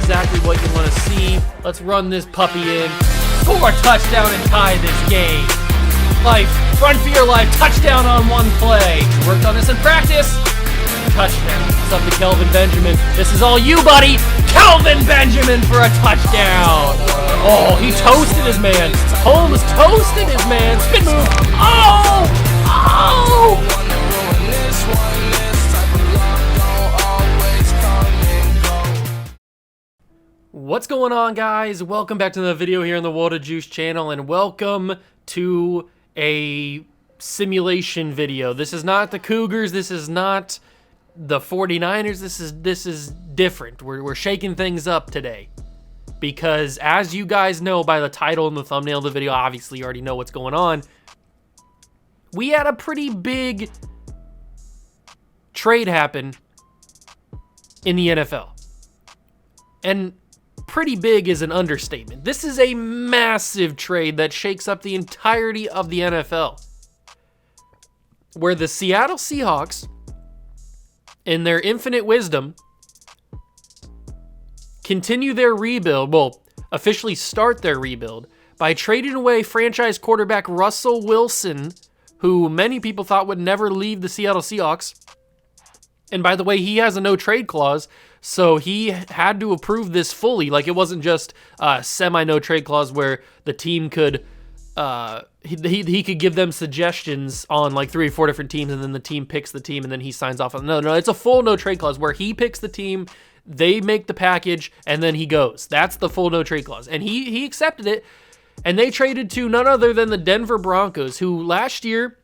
exactly what you want to see. Let's run this puppy in. Score a touchdown and tie this game. Life, run for your life, touchdown on one play. Worked on this in practice. Touchdown. It's up to Kelvin Benjamin. This is all you, buddy. Kelvin Benjamin for a touchdown. Oh, he toasted his man. Holmes toasted his man. Spin move. Oh! Oh! What's going on, guys? Welcome back to the video here on the World of Juice channel, and welcome to a simulation video. This is not the Cougars. This is not the 49ers. This is different. We're shaking things up today because, as you guys know by the title and the thumbnail of the video, obviously you already know what's going on. We had a pretty big trade happen in the NFL. And pretty big is an understatement. This is a massive trade that shakes up the entirety of the NFL, where the Seattle Seahawks, in their infinite wisdom, continue their rebuild, well, officially start their rebuild, by trading away franchise quarterback Russell Wilson, who many people thought would never leave the Seattle Seahawks. And by the way, he has a no-trade clause, so he had to approve this fully. Like, it wasn't just a semi-no-trade clause where the team could, he could give them suggestions on like 3 or 4 different teams, and then the team picks the team, and then he signs off on. No, it's a full no-trade clause where he picks the team, they make the package, and then he goes. That's the full no-trade clause, and he accepted it, and they traded to none other than the Denver Broncos, who last year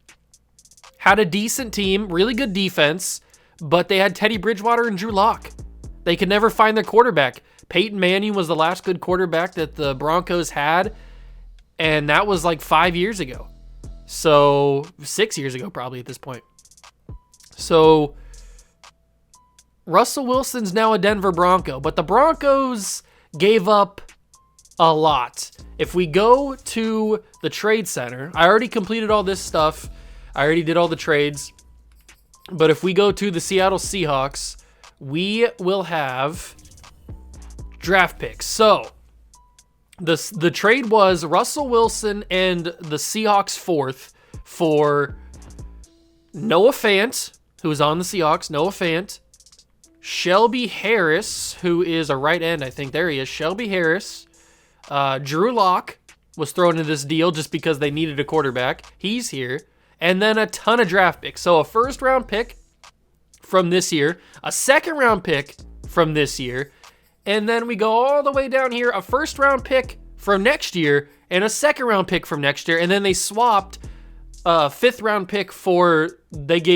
had a decent team, really good defense, but they had Teddy Bridgewater and Drew Lock. They could never find their quarterback. Peyton Manning was the last good quarterback that the Broncos had, and that was like 5 years ago. So 6 years ago probably at this point. So Russell Wilson's now a Denver Bronco, but the Broncos gave up a lot. If we go to the trade center, I already completed all this stuff. I already did all the trades. But if we go to the Seattle Seahawks, we will have draft picks. So the trade was Russell Wilson and the Seahawks fourth for Noah Fant, who is on the Seahawks, Noah Fant, Shelby Harris, who is a right end, I think. There he is, Shelby Harris. Drew Lock was thrown into this deal just because they needed a quarterback. He's here. And then a ton of draft picks. So a first-round pick from this year, a second-round pick from this year, and then we go all the way down here, a first-round pick from next year, and a second-round pick from next year, and then they swapped a fifth-round pick for, the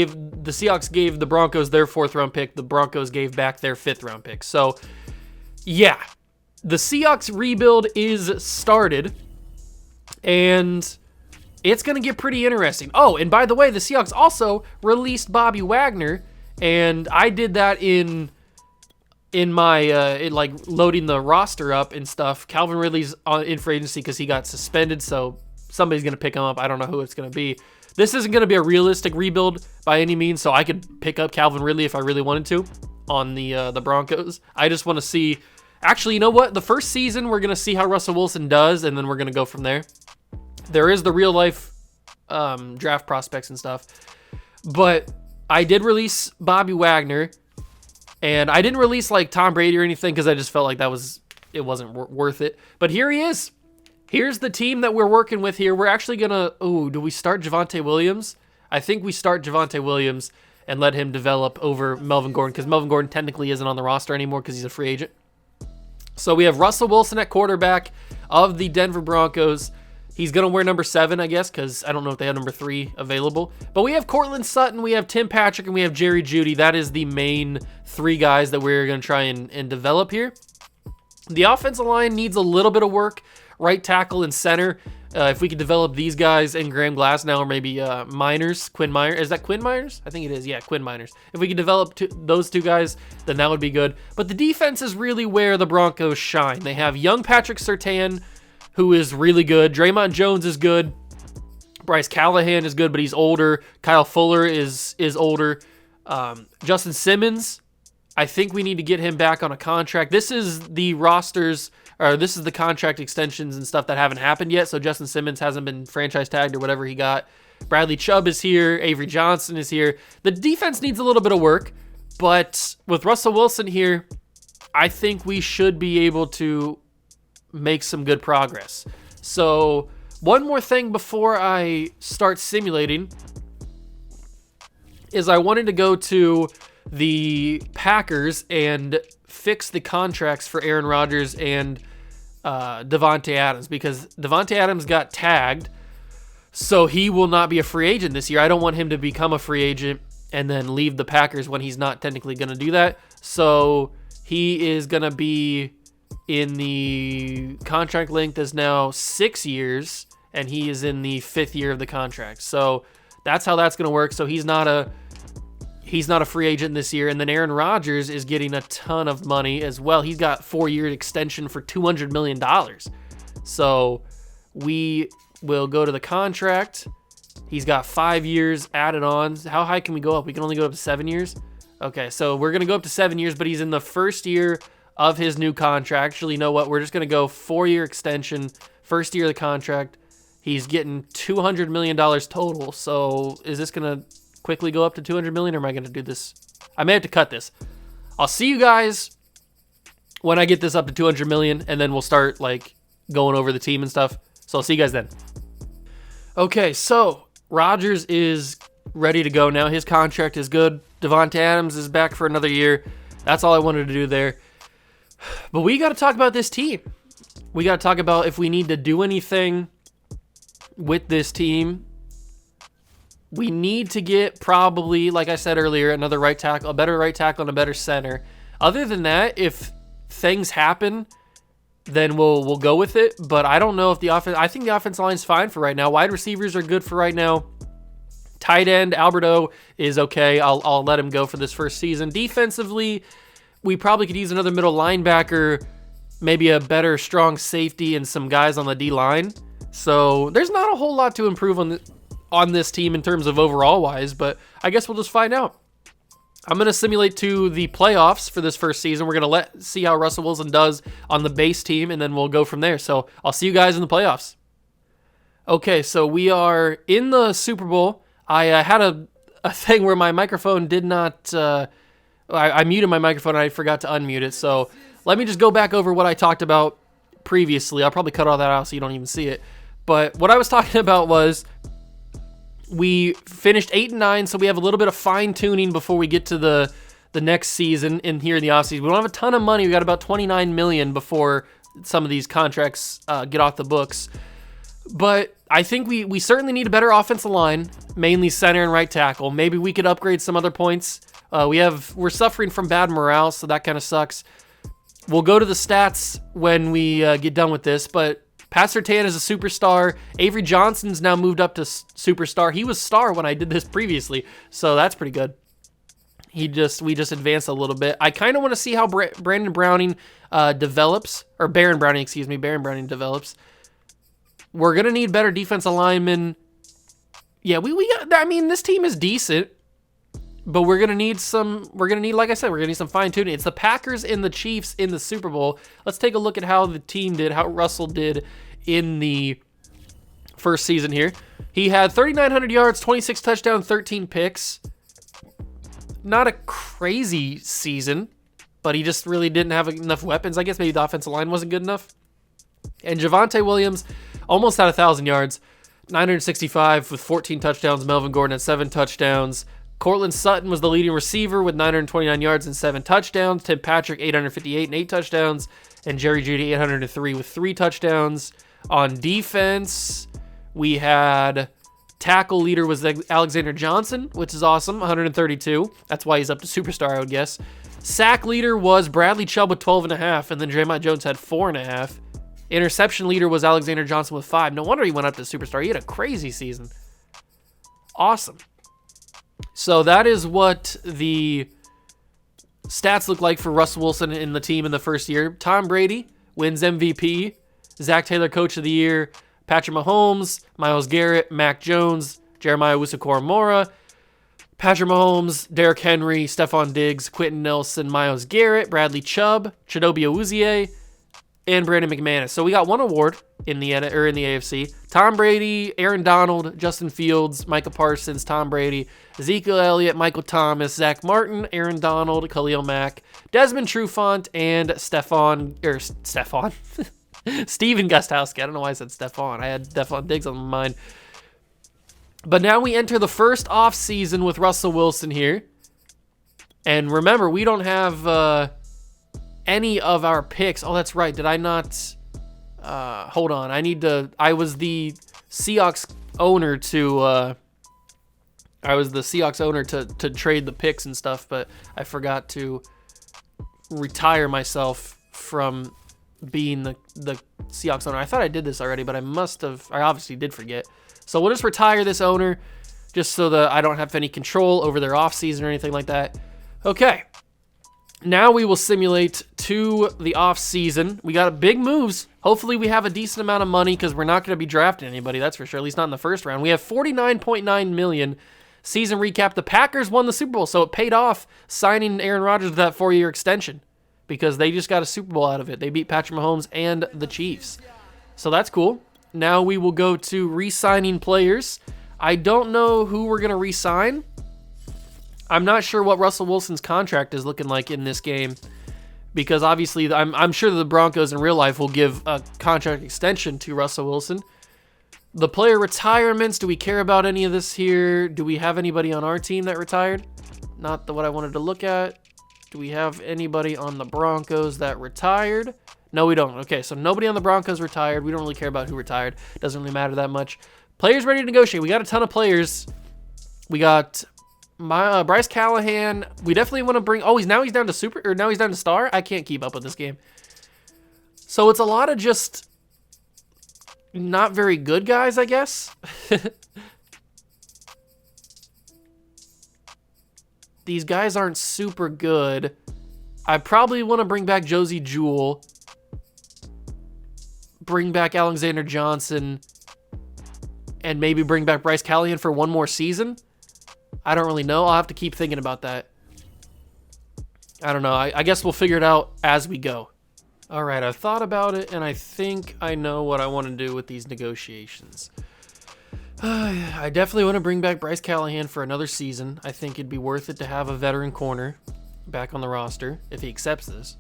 Seahawks gave the Broncos their fourth-round pick, the Broncos gave back their fifth-round pick. So, yeah, the Seahawks rebuild is started, and it's going to get pretty interesting. Oh, and by the way, the Seahawks also released Bobby Wagner, and I did that in my like loading the roster up and stuff. Calvin Ridley's in free agency because he got suspended, so somebody's going to pick him up. I don't know who it's going to be. This isn't going to be a realistic rebuild by any means, so I could pick up Calvin Ridley if I really wanted to on the Broncos. I just want to see. Actually, you know what? The first season, we're going to see how Russell Wilson does, and then we're going to go from there. There is the real life draft prospects and stuff, but I did release Bobby Wagner, and I didn't release like Tom Brady or anything because I just felt like it wasn't worth it. But here he is. Here's the team that we're working with here. We're actually gonna. Oh, do we start Javonte Williams? I think we start Javonte Williams and let him develop over Melvin Gordon, because Melvin Gordon technically isn't on the roster anymore because he's a free agent. So we have Russell Wilson at quarterback of the Denver Broncos. He's going to wear number 7, I guess, because I don't know if they have number 3 available. But we have Cortland Sutton, we have Tim Patrick, and we have Jerry Jeudy. That is the main 3 guys that we're going to try and develop here. The offensive line needs a little bit of work. Right tackle and center. If we could develop these guys and Graham Glasnow, or maybe Miners, Quinn Miners. Is that Quinn Miners? I think it is. Yeah, Quinn Miners. If we could develop those 2 guys, then that would be good. But the defense is really where the Broncos shine. They have young Patrick Surtain, who is really good. Draymond Jones is good. Bryce Callahan is good, but he's older. Kyle Fuller is older. Justin Simmons I think we need to get him back on a contract. This is the rosters, or this is the contract extensions and stuff that haven't happened yet. So Justin Simmons hasn't been franchise tagged or whatever he got. Bradley Chubb is here. Avery Johnson is here. The defense needs a little bit of work, but with Russell Wilson here, I think we should be able to make some good progress. So one more thing before I start simulating is I wanted to go to the Packers and fix the contracts for Aaron Rodgers and Davante Adams, because Davante Adams got tagged, so he will not be a free agent this year. I don't want him to become a free agent and then leave the Packers when he's not technically going to do that. So he is going to be in the contract length is now 6 years, and he is in the 5th year of the contract. So that's how that's going to work. So he's not a free agent this year. And then Aaron Rodgers is getting a ton of money as well. He's got 4-year extension for $200 million. So we will go to the contract. He's got 5 years added on. How high can we go up? We can only go up to 7 years. Okay, so we're going to go up to 7 years, but he's in the first year of his new contract. Actually, you know what? We're just going to go 4-year extension, first year of the contract. He's getting $200 million total. So is this going to quickly go up to 200 million, or am I going to do this? I may have to cut this. I'll see you guys when I get this up to 200 million, and then we'll start like going over the team and stuff. So I'll see you guys then. Okay, so Rodgers is ready to go now. His contract is good. Davante Adams is back for another year. That's all I wanted to do there. But we got to talk about this team. We got to talk about if we need to do anything with this team. We need to get probably, like I said earlier, another right tackle, a better right tackle and a better center. Other than that, if things happen, then we'll go with it. But I don't know if the offense. I think the offensive line's fine for right now. Wide receivers are good for right now. Tight end Alberto is okay. I'll let him go for this first season. Defensively, we probably could use another middle linebacker, maybe a better strong safety, and some guys on the D line. So there's not a whole lot to improve on this team in terms of overall wise, but I guess we'll just find out. I'm going to simulate to the playoffs for this first season. We're going to see how Russell Wilson does on the base team, and then we'll go from there. So I'll see you guys in the playoffs. Okay, so we are in the Super Bowl. I had a thing where my microphone did not, I muted my microphone and I forgot to unmute it. So let me just go back over what I talked about previously. I'll probably cut all that out so you don't even see it. But what I was talking about was we finished 8-9, so we have a little bit of fine-tuning before we get to the next season in here in the offseason. We don't have a ton of money. We got about $29 million before some of these contracts get off the books. But I think we certainly need a better offensive line, mainly center and right tackle. Maybe we could upgrade some other points. We're suffering from bad morale, so that kind of sucks. We'll go to the stats when we get done with this, but Pat Surtain is a superstar. Avery Johnson's now moved up to superstar. He was star when I did this previously, so that's pretty good. We just advanced a little bit. I kind of want to see how Baron Browning develops. We're going to need better defensive linemen. Yeah, this team is decent, but we're going to need like I said, we're going to need some fine tuning. It's the Packers and the Chiefs in the Super Bowl. Let's take a look at how the team did, how Russell did in the first season here. He had 3,900 yards, 26 touchdowns, 13 picks. Not a crazy season, but he just really didn't have enough weapons. I guess maybe the offensive line wasn't good enough. And Javonte Williams almost had 1,000 yards, 965 with 14 touchdowns. Melvin Gordon had 7 touchdowns. Cortland Sutton was the leading receiver with 929 yards and 7 touchdowns. Tim Patrick, 858 and 8 touchdowns. And Jerry Jeudy, 803 with 3 touchdowns. On defense, we had tackle leader was Alexander Johnson, which is awesome, 132. That's why he's up to superstar, I would guess. Sack leader was Bradley Chubb with 12.5, and then Draymond Jones had 4.5. Interception leader was Alexander Johnson with 5. No wonder he went up to superstar. He had a crazy season. Awesome. So that is what the stats look like for Russell Wilson in the team in the first year. Tom Brady wins MVP. Zach Taylor, Coach of the Year. Patrick Mahomes, Myles Garrett, Mac Jones, Jeremiah Owusu-Koramoah. Patrick Mahomes, Derrick Henry, Stephon Diggs, Quentin Nelson, Myles Garrett, Bradley Chubb, Chidobe Awuzie, and Brandon McManus. So we got one award in the AFC. Tom Brady, Aaron Donald, Justin Fields, Micah Parsons, Tom Brady, Ezekiel Elliott, Michael Thomas, Zach Martin, Aaron Donald, Khalil Mack, Desmond Trufant, and Steven Gostkowski. I don't know why I said Stephon. I had Stephon Diggs on my mind. But now we enter the first off season with Russell Wilson here. And remember, we don't have any of our picks. Oh, that's right. Did I not? Hold on. I was the Seahawks owner to trade the picks and stuff, but I forgot to retire myself from being the Seahawks owner. I thought I did this already, but I obviously did forget. So we'll just retire this owner just so that I don't have any control over their offseason or anything like that. Okay. Now we will simulate to the offseason. We got big moves. Hopefully we have a decent amount of money because we're not going to be drafting anybody, that's for sure, at least not in the first round. We have $49.9 million. Season recap, the Packers won the Super Bowl, so it paid off signing Aaron Rodgers with that 4-year extension because they just got a Super Bowl out of it. They beat Patrick Mahomes and the Chiefs. So that's cool. Now we will go to re-signing players. I don't know who we're going to re-sign. I'm not sure what Russell Wilson's contract is looking like in this game because obviously I'm sure that the Broncos in real life will give a contract extension to Russell Wilson. The player retirements, do we care about any of this here? Do we have anybody on our team that retired? Not what I wanted to look at. Do we have anybody on the Broncos that retired? No, we don't. Okay, so nobody on the Broncos retired. We don't really care about who retired. Doesn't really matter that much. Players ready to negotiate. We got a ton of players. We got Bryce Callahan. We definitely want to bring. Oh, he's down to star. I can't keep up with this game. So it's a lot of just not very good guys, I guess. These guys aren't super good. I probably want to bring back Josie Jewell. Bring back Alexander Johnson. And maybe bring back Bryce Callahan for one more season. I don't really know. I'll have to keep thinking about that. I don't know. I guess we'll figure it out as we go. All right, I've thought about it, and I think I know what I want to do with these negotiations. I definitely want to bring back Bryce Callahan for another season. I think it'd be worth it to have a veteran corner back on the roster if he accepts this.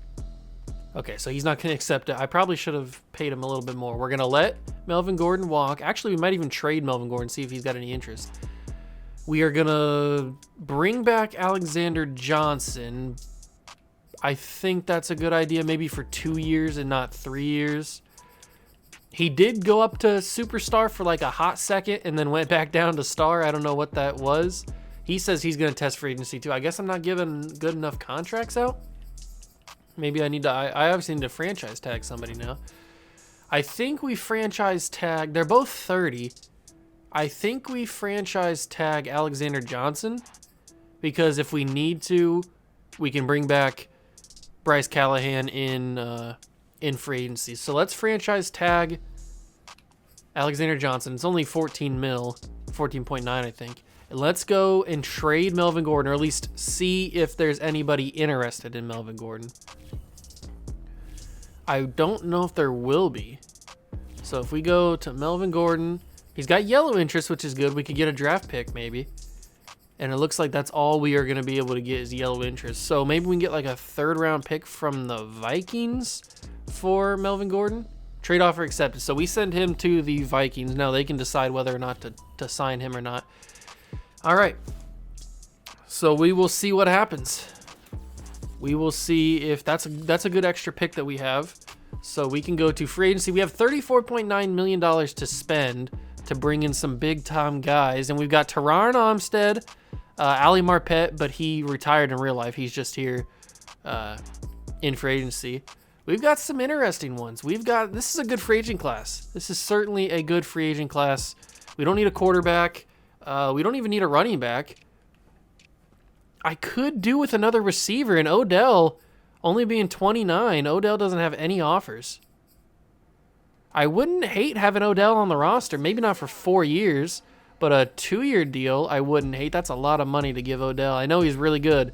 Okay, so he's not going to accept it. I probably should have paid him a little bit more. We're going to let Melvin Gordon walk. Actually, we might even trade Melvin Gordon, see if he's got any interest. We are going to bring back Alexander Johnson. I think that's a good idea, maybe for 2 years and not 3 years. He did go up to superstar for like a hot second and then went back down to star. I don't know what that was. He says he's going to test free agency too. I guess I'm not giving good enough contracts out. Maybe I obviously need to franchise tag somebody now. I think we franchise tag. They're both 30. I think we franchise tag Alexander Johnson because if we need to, we can bring back Bryce Callahan in free agency. So let's franchise tag Alexander Johnson. It's only 14 mil, 14.9 I think. And let's go and trade Melvin Gordon, or at least see if there's anybody interested in Melvin Gordon. I don't know if there will be. So if we go to Melvin Gordon, he's got yellow interest, which is good. We could get a draft pick maybe. And it looks like that's all we are going to be able to get is yellow interest. So maybe we can get like a 3rd round pick from the Vikings for Melvin Gordon. Trade offer accepted. So we send him to the Vikings. Now they can decide whether or not to sign him or not. All right. So we will see what happens. We will see if that's a good extra pick that we have. So we can go to free agency. We have $34.9 million to spend to bring in some big-time guys. And we've got Teron Armstead, Ali Marpet, but he retired in real life. He's just here in free agency. We've got some interesting ones. This is a good free agent class. This is certainly a good free agent class. We don't need a quarterback. We don't even need a running back. I could do with another receiver, and Odell only being 29. Odell doesn't have any offers. I wouldn't hate having Odell on the roster. Maybe not for 4 years, But a 2-year deal, I wouldn't hate. That's a lot of money to give Odell. I know he's really good.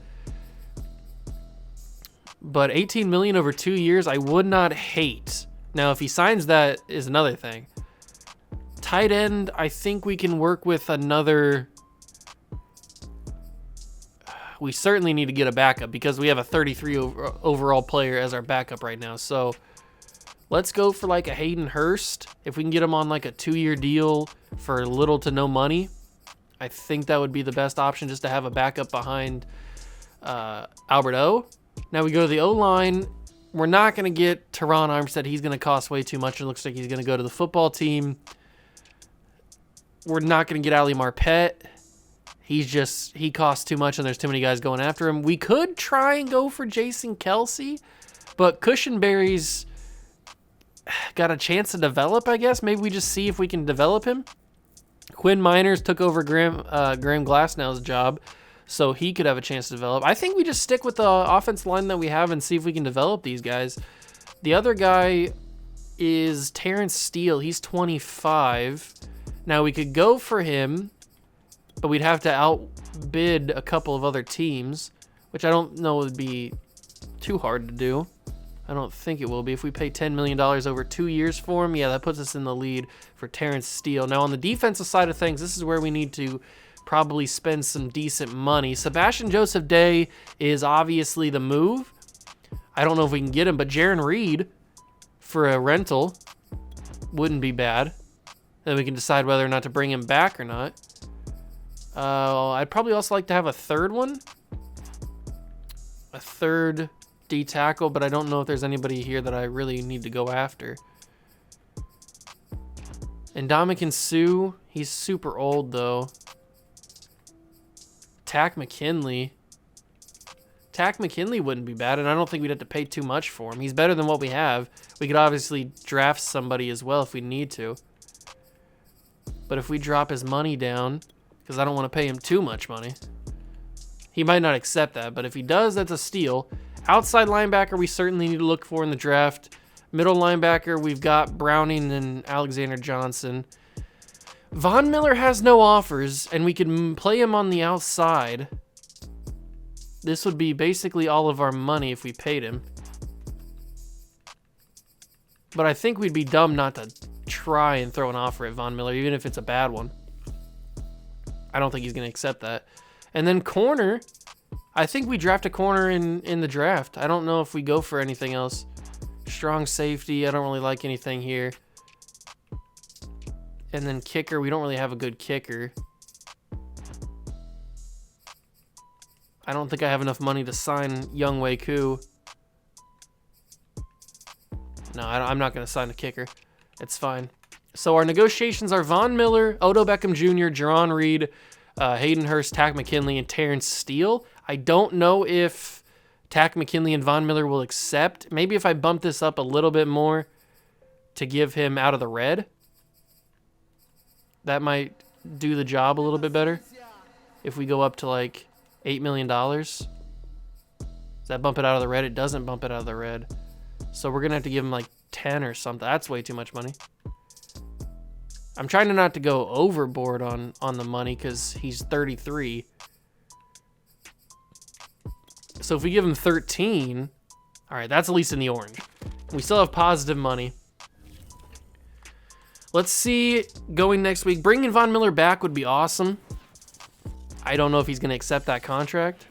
But $18 million over 2 years, I would not hate. Now, if he signs that is another thing. Tight end, I think we can work with another. We certainly need to get a backup because we have a 33 overall player as our backup right now. So let's go for like a Hayden Hurst. If we can get him on like a 2-year deal for little to no money, I think that would be the best option, just to have a backup behind Albert O. Now we go to the O-line. We're not going to get Teron Armstead. He's going to cost way too much. It looks like he's going to go to the football team. We're not going to get Ali Marpet. He costs too much and there's too many guys going after him. We could try and go for Jason Kelsey, but Cushenberry's got a chance to develop, I guess. Maybe we just see if we can develop him. Quinn Miners took over Graham Glasnow's job, so he could have a chance to develop. I think we just stick with the offense line that we have and see if we can develop these guys. The other guy is Terence Steele. He's 25. Now, we could go for him, but we'd have to outbid a couple of other teams, which I don't know would be too hard to do. I don't think it will be. If we pay $10 million over 2 years for him, yeah, that puts us in the lead for Terence Steele. Now, on the defensive side of things, this is where we need to probably spend some decent money. Sebastian Joseph Day is obviously the move. I don't know if we can get him, but Jaron Reed for a rental wouldn't be bad. Then we can decide whether or not to bring him back or not. I'd probably also like to have a third one. A third D tackle, but I don't know if there's anybody here that I really need to go after. And Ndamukong Suh, he's super old though. Tack McKinley wouldn't be bad, and I don't think we'd have to pay too much for him. He's better than what we have. We could obviously draft somebody as well if we need to. But if we drop his money down, because I don't want to pay him too much money, he might not accept that, but if he does, that's a steal. Outside linebacker, we certainly need to look for in the draft. Middle linebacker, we've got Browning and Alexander Johnson. Von Miller has no offers, and we could play him on the outside. This would be basically all of our money if we paid him. But I think we'd be dumb not to try and throw an offer at Von Miller, even if it's a bad one. I don't think he's going to accept that. And then corner, I think we draft a corner in the draft. I don't know if we go for anything else. Strong safety, I don't really like anything here. And then kicker, we don't really have a good kicker. I don't think I have enough money to sign Younghoe Koo. No, I'm not going to sign a kicker. It's fine. So our negotiations are Von Miller, Odell Beckham Jr., Jaron Reed, Hayden Hurst, Tack McKinley, and Terence Steele. I don't know if Tack McKinley and Von Miller will accept. Maybe if I bump this up a little bit more to give him out of the red, that might do the job a little bit better. If we go up to like $8 million. Does that bump it out of the red? It doesn't bump it out of the red. So we're going to have to give him like 10 or something. That's way too much money. I'm trying to not to go overboard on the money because he's 33. So if we give him 13, all right, that's at least in the orange. We still have positive money. Let's see, going next week, bringing Von Miller back would be awesome. I don't know if he's going to accept that contract.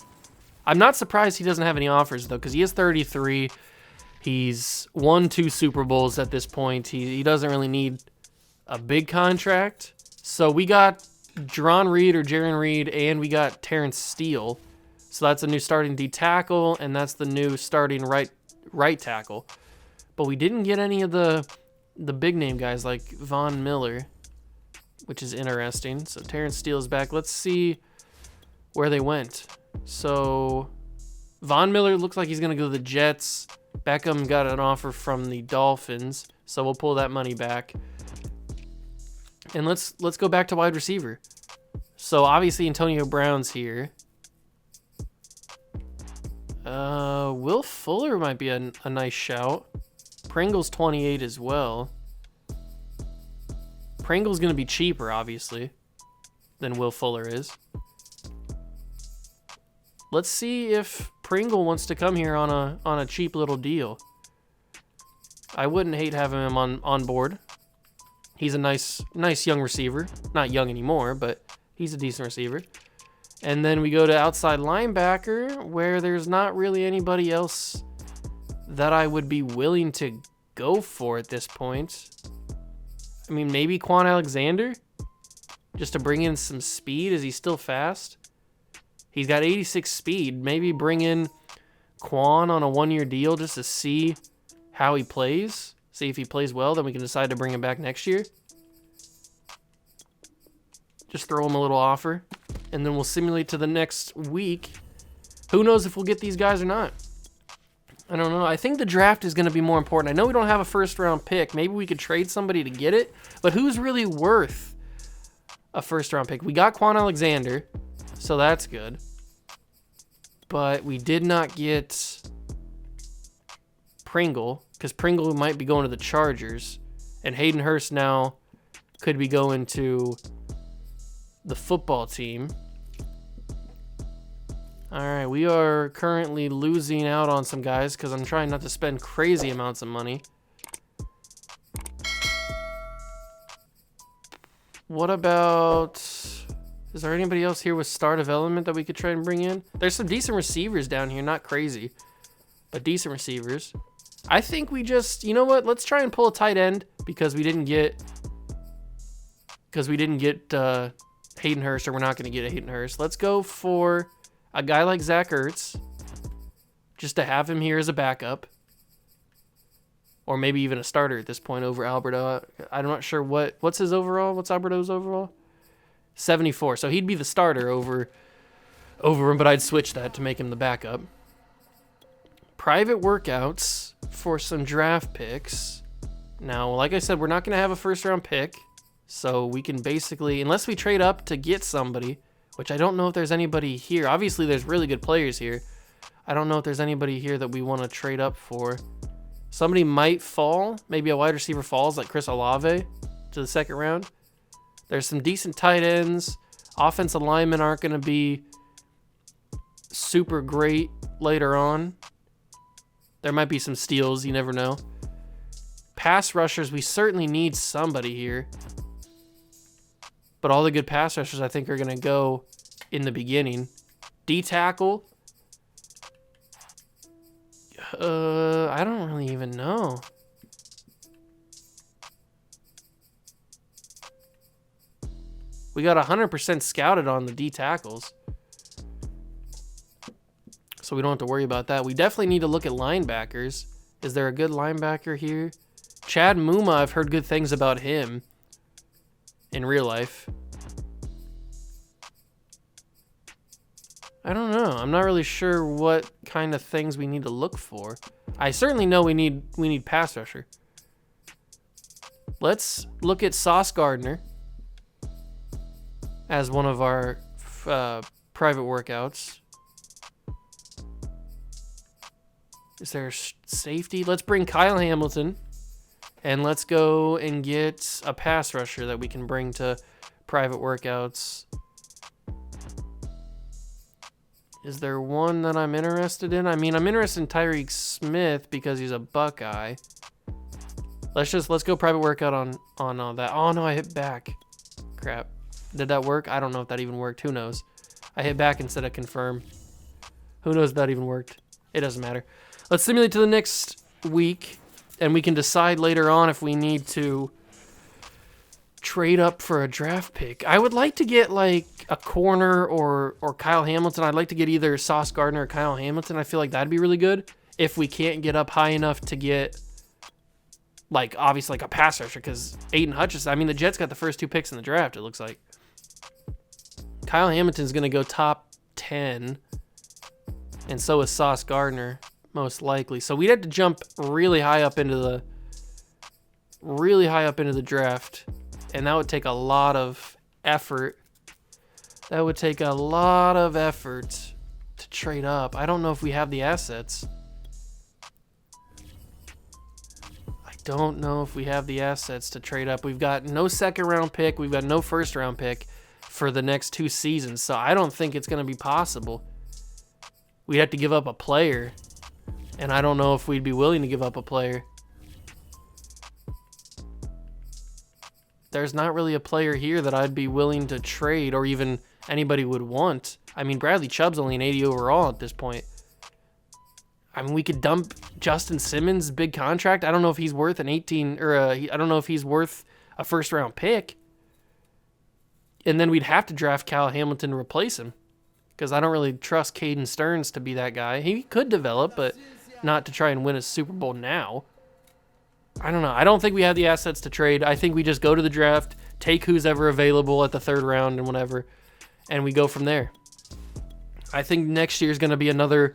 I'm not surprised he doesn't have any offers, though, because he is 33. He's won 2 Super Bowls at this point. He doesn't really need a big contract. So we got Jaron Reed or Jaron Reed, and we got Terence Steele. So that's a new starting D tackle, and that's the new starting right tackle. But we didn't get any of the big name guys like Von Miller, which is interesting. So Terence Steele is back. Let's see where they went. So Von Miller looks like he's going to go to the Jets. Beckham got an offer from the Dolphins, so we'll pull that money back. And let's go back to wide receiver. So obviously Antonio Brown's here. Will Fuller might be a nice shout. Pringle's 28 as well. Pringle's going to be cheaper, obviously. than Will Fuller is. Let's see if Pringle wants to come here on a cheap little deal. I wouldn't hate having him on board. He's a nice young receiver. Not young anymore, but he's a decent receiver. And then we go to outside linebacker, where there's not really anybody else that I would be willing to go for at this point. I mean, maybe Quan Alexander, just to bring in some speed. Is he still fast? He's got 86 speed. Maybe bring in Quan on a one-year deal just to see how he plays. See if he plays well, then we can decide to bring him back next year. Just throw him a little offer, and then we'll simulate to the next week. Who knows if we'll get these guys or not? I don't know. I think the draft is going to be more important. I know we don't have a first-round pick. Maybe we could trade somebody to get it, but who's really worth a first-round pick? We got Quan Alexander, so that's good. But we did not get Pringle, because Pringle might be going to the Chargers, and Hayden Hurst now could be going to the football team. All right, we are currently losing out on some guys because I'm trying not to spend crazy amounts of money. What about... Is there anybody else here with star development that we could try and bring in? There's some decent receivers down here, not crazy, but decent receivers. I think we just... You know what? Let's try and pull a tight end because we didn't get... Hayden Hurst, or we're not going to get Hayden Hurst. Let's go for a guy like Zach Ertz, just to have him here as a backup, or maybe even a starter at this point over Alberto. I'm not sure what's his overall. What's Alberto's overall? 74. So he'd be the starter over him, but I'd switch that to make him the backup. Private workouts for some draft picks. Now, like I said, we're not going to have a first-round pick. So we can basically, unless we trade up to get somebody, which I don't know if there's anybody here. Obviously, there's really good players here. I don't know if there's anybody here that we want to trade up for. Somebody might fall. Maybe a wide receiver falls like Chris Olave to the second round. There's some decent tight ends. Offensive linemen aren't going to be super great later on. There might be some steals. You never know. Pass rushers, we certainly need somebody here. But all the good pass rushers, I think, are going to go in the beginning. D-tackle. I don't really even know. We got 100% scouted on the D-tackles. So we don't have to worry about that. We definitely need to look at linebackers. Is there a good linebacker here? Chad Muma, I've heard good things about him in real life. I don't know. I'm not really sure what kind of things we need to look for. I certainly know we need pass rusher. Let's look at Sauce Gardner as one of our private workouts. Is there a safety? Let's bring Kyle Hamilton. And let's go and get a pass rusher that we can bring to private workouts. Is there one that I'm interested in? I mean, I'm interested in Tyreek Smith because he's a Buckeye. Let's go private workout on that. Oh no, I hit back. Crap. Did that work? I don't know if that even worked. Who knows? I hit back instead of confirm. Who knows if that even worked? It doesn't matter. Let's simulate to the next week. And we can decide later on if we need to trade up for a draft pick. I would like to get like a corner or Kyle Hamilton. I'd like to get either Sauce Gardner or Kyle Hamilton. I feel like that'd be really good if we can't get up high enough to get like obviously like a pass rusher, because Aiden Hutchinson, I mean the Jets got the first 2 picks in the draft, it looks like. Kyle Hamilton's going to go top 10, and so is Sauce Gardner. Most likely. So we'd have to jump really high up into the draft, and that would take a lot of effort. That would take a lot of effort to trade up. I don't know if we have the assets. I don't know if we have the assets to trade up. We've got no second round pick. We've got no first round pick. for the next 2 seasons, so I don't think it's going to be possible. We'd have to give up a player, and I don't know if we'd be willing to give up a player. There's not really a player here that I'd be willing to trade or even anybody would want. I mean, Bradley Chubb's only an 80 overall at this point. I mean, we could dump Justin Simmons' big contract. I don't know if he's worth an 18 or I don't know if he's worth a first-round pick. And then we'd have to draft Kyle Hamilton to replace him because I don't really trust Caden Stearns to be that guy. He could develop, but not to try and win a Super Bowl now. I don't know. I don't think we have the assets to trade. I think we just go to the draft, take who's ever available at the 3rd round and whatever, and we go from there. I think next year is going to be another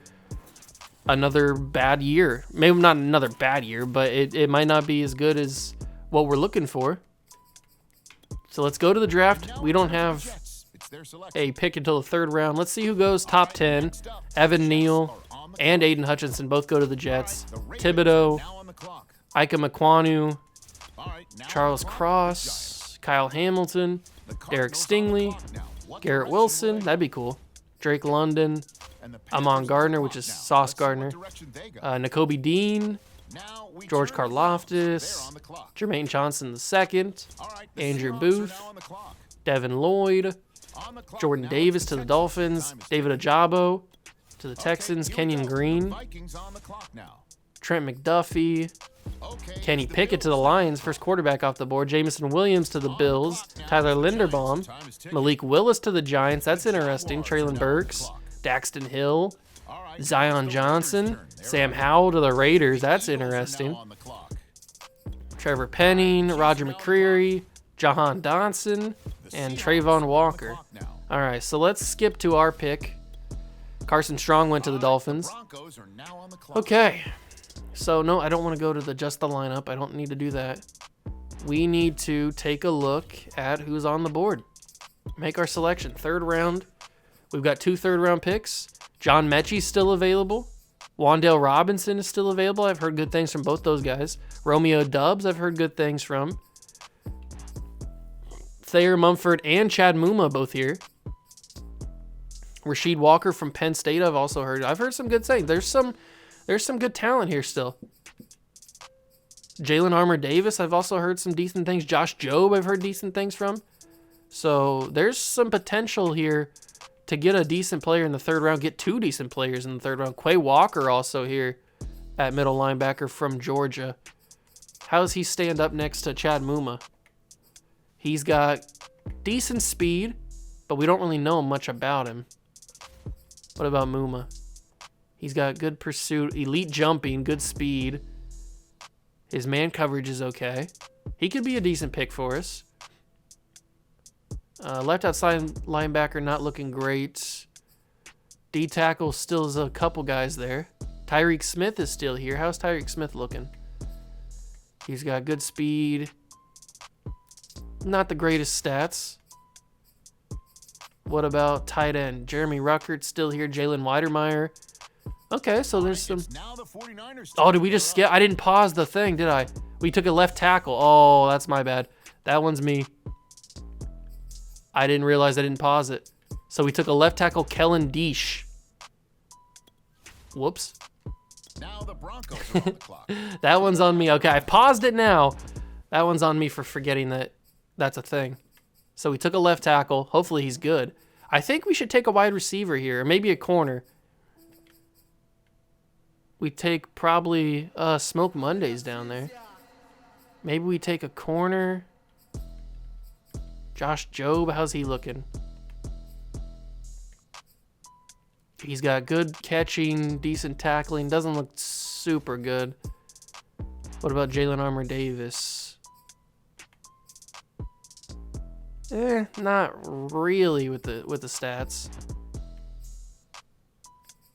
bad year. Maybe not another bad year, but it might not be as good as what we're looking for. So let's go to the draft. We don't have a pick until the 3rd round. Let's see who goes top 10. Evan Neal and Aiden Hutchinson both go to the Jets. Thibodeau, Ika Mekwonu, Charles Cross, Kyle Hamilton, Derek Stingley, Garrett Wilson, that'd be cool. Drake London, Amon Gardner, which is Sauce Gardner, Nakobe Dean, George Karlaftis, Jermaine Johnson II, Andrew Booth, Devin Lloyd, Jordan Davis to the Dolphins, David Ajabo to the Texans, Kenyon Green, Trent McDuffie, Kenny Pickett to the Lions, first quarterback off the board. Jamison Williams to the Bills. Tyler Linderbaum. Malik Willis to the Giants. That's interesting. Traylon Burks. Daxton Hill. Zion Johnson. Sam Howell to the Raiders. That's interesting. Trevor Penning. Roger McCreary. Jahan Dotson. And Trayvon Walker. All right, so let's skip to our pick. Carson Strong went to the Dolphins. Okay. So, no, I don't want to go to just the lineup. I don't need to do that. We need to take a look at who's on the board. Make our selection. 3rd round. We've got 2 3rd-round picks. John Mechie's still available. Wan'Dale Robinson is still available. I've heard good things from both those guys. Romeo Doubs, I've heard good things from. Thayer Mumford and Chad Muma both here. Rasheed Walker from Penn State, I've also heard. I've heard some good things. There's some good talent here still. Jalen Armour-Davis, I've also heard some decent things. Josh Jobe, I've heard decent things from. So there's some potential here to get a decent player in the 3rd round, get 2 decent players in the 3rd round. Quay Walker also here at middle linebacker from Georgia. How does he stand up next to Chad Muma? He's got decent speed, but we don't really know much about him. What about Muma? He's got good pursuit, elite jumping, good speed. His man coverage is okay. He could be a decent pick for us. Left outside linebacker not looking great. D tackle still is a couple guys there. Tyreek Smith is still here. How's Tyreek Smith looking? He's got good speed. Not the greatest stats. What about tight end? Jeremy Ruckert's still here. Jalen Weidermeier. Okay, so there's some... Oh, did we just skip? I didn't pause the thing, did I? We took a left tackle. Oh, that's my bad. That one's me. I didn't realize I didn't pause it. So we took a left tackle, Kellen Deesh. Whoops. Now the Broncos are on the clock. That one's on me. Okay, I paused it now. That one's on me for forgetting that that's a thing. So we took a left tackle. Hopefully he's good. I think we should take a wide receiver here, or maybe a corner. We take probably Smoke Mondays down there. Maybe we take a corner. Josh Jobe, how's he looking? He's got good catching, decent tackling. Doesn't look super good. What about Jalen Armour-Davis? Not really with the stats.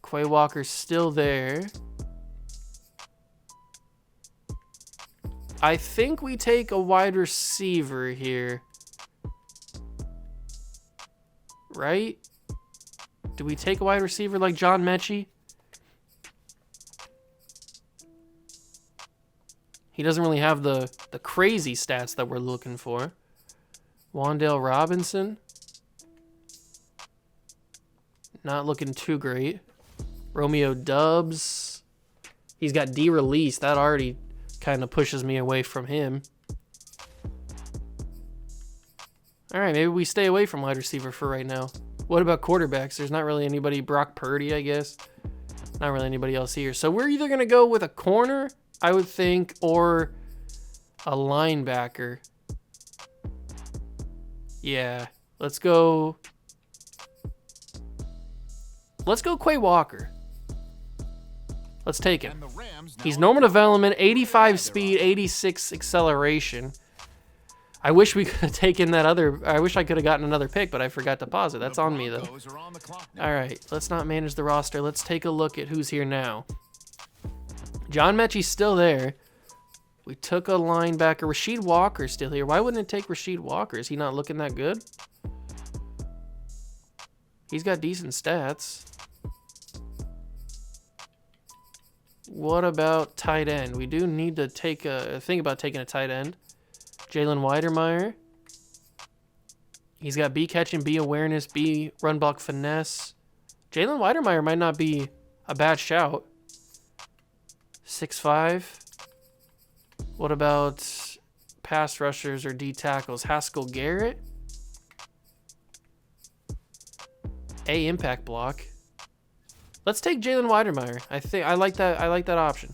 Quay Walker's still there. I think we take a wide receiver here. Right? Do we take a wide receiver like John Mechie? He doesn't really have the crazy stats that we're looking for. Wan'Dale Robinson. Not looking too great. Romeo Dubs. He's got D-release. That already kind of pushes me away from him. All right, maybe we stay away from wide receiver for right now. What about quarterbacks? There's not really anybody. Brock Purdy, I guess. Not really anybody else here. So we're either going to go with a corner, I would think, or a linebacker. Yeah, let's go. Let's go Quay Walker. Let's take him. He's normal development, 85 speed, 86 acceleration. I wish we could have taken that other. I wish I could have gotten another pick, but I forgot to pause it. That's on me, though. All right, let's not manage the roster. Let's take a look at who's here now. John Mechie's still there. We took a linebacker. Rasheed Walker's still here. Why wouldn't it take Rasheed Walker? Is he not looking that good? He's got decent stats. What about tight end? We do need to think about taking a tight end. Jalen Weidermeier. He's got B catching, B awareness, B run block finesse. Jalen Weidermeier might not be a bad shout. 6'5". What about pass rushers or D tackles? Haskell Garrett. A impact block. Let's take Jalen Weidermeier. I like that option.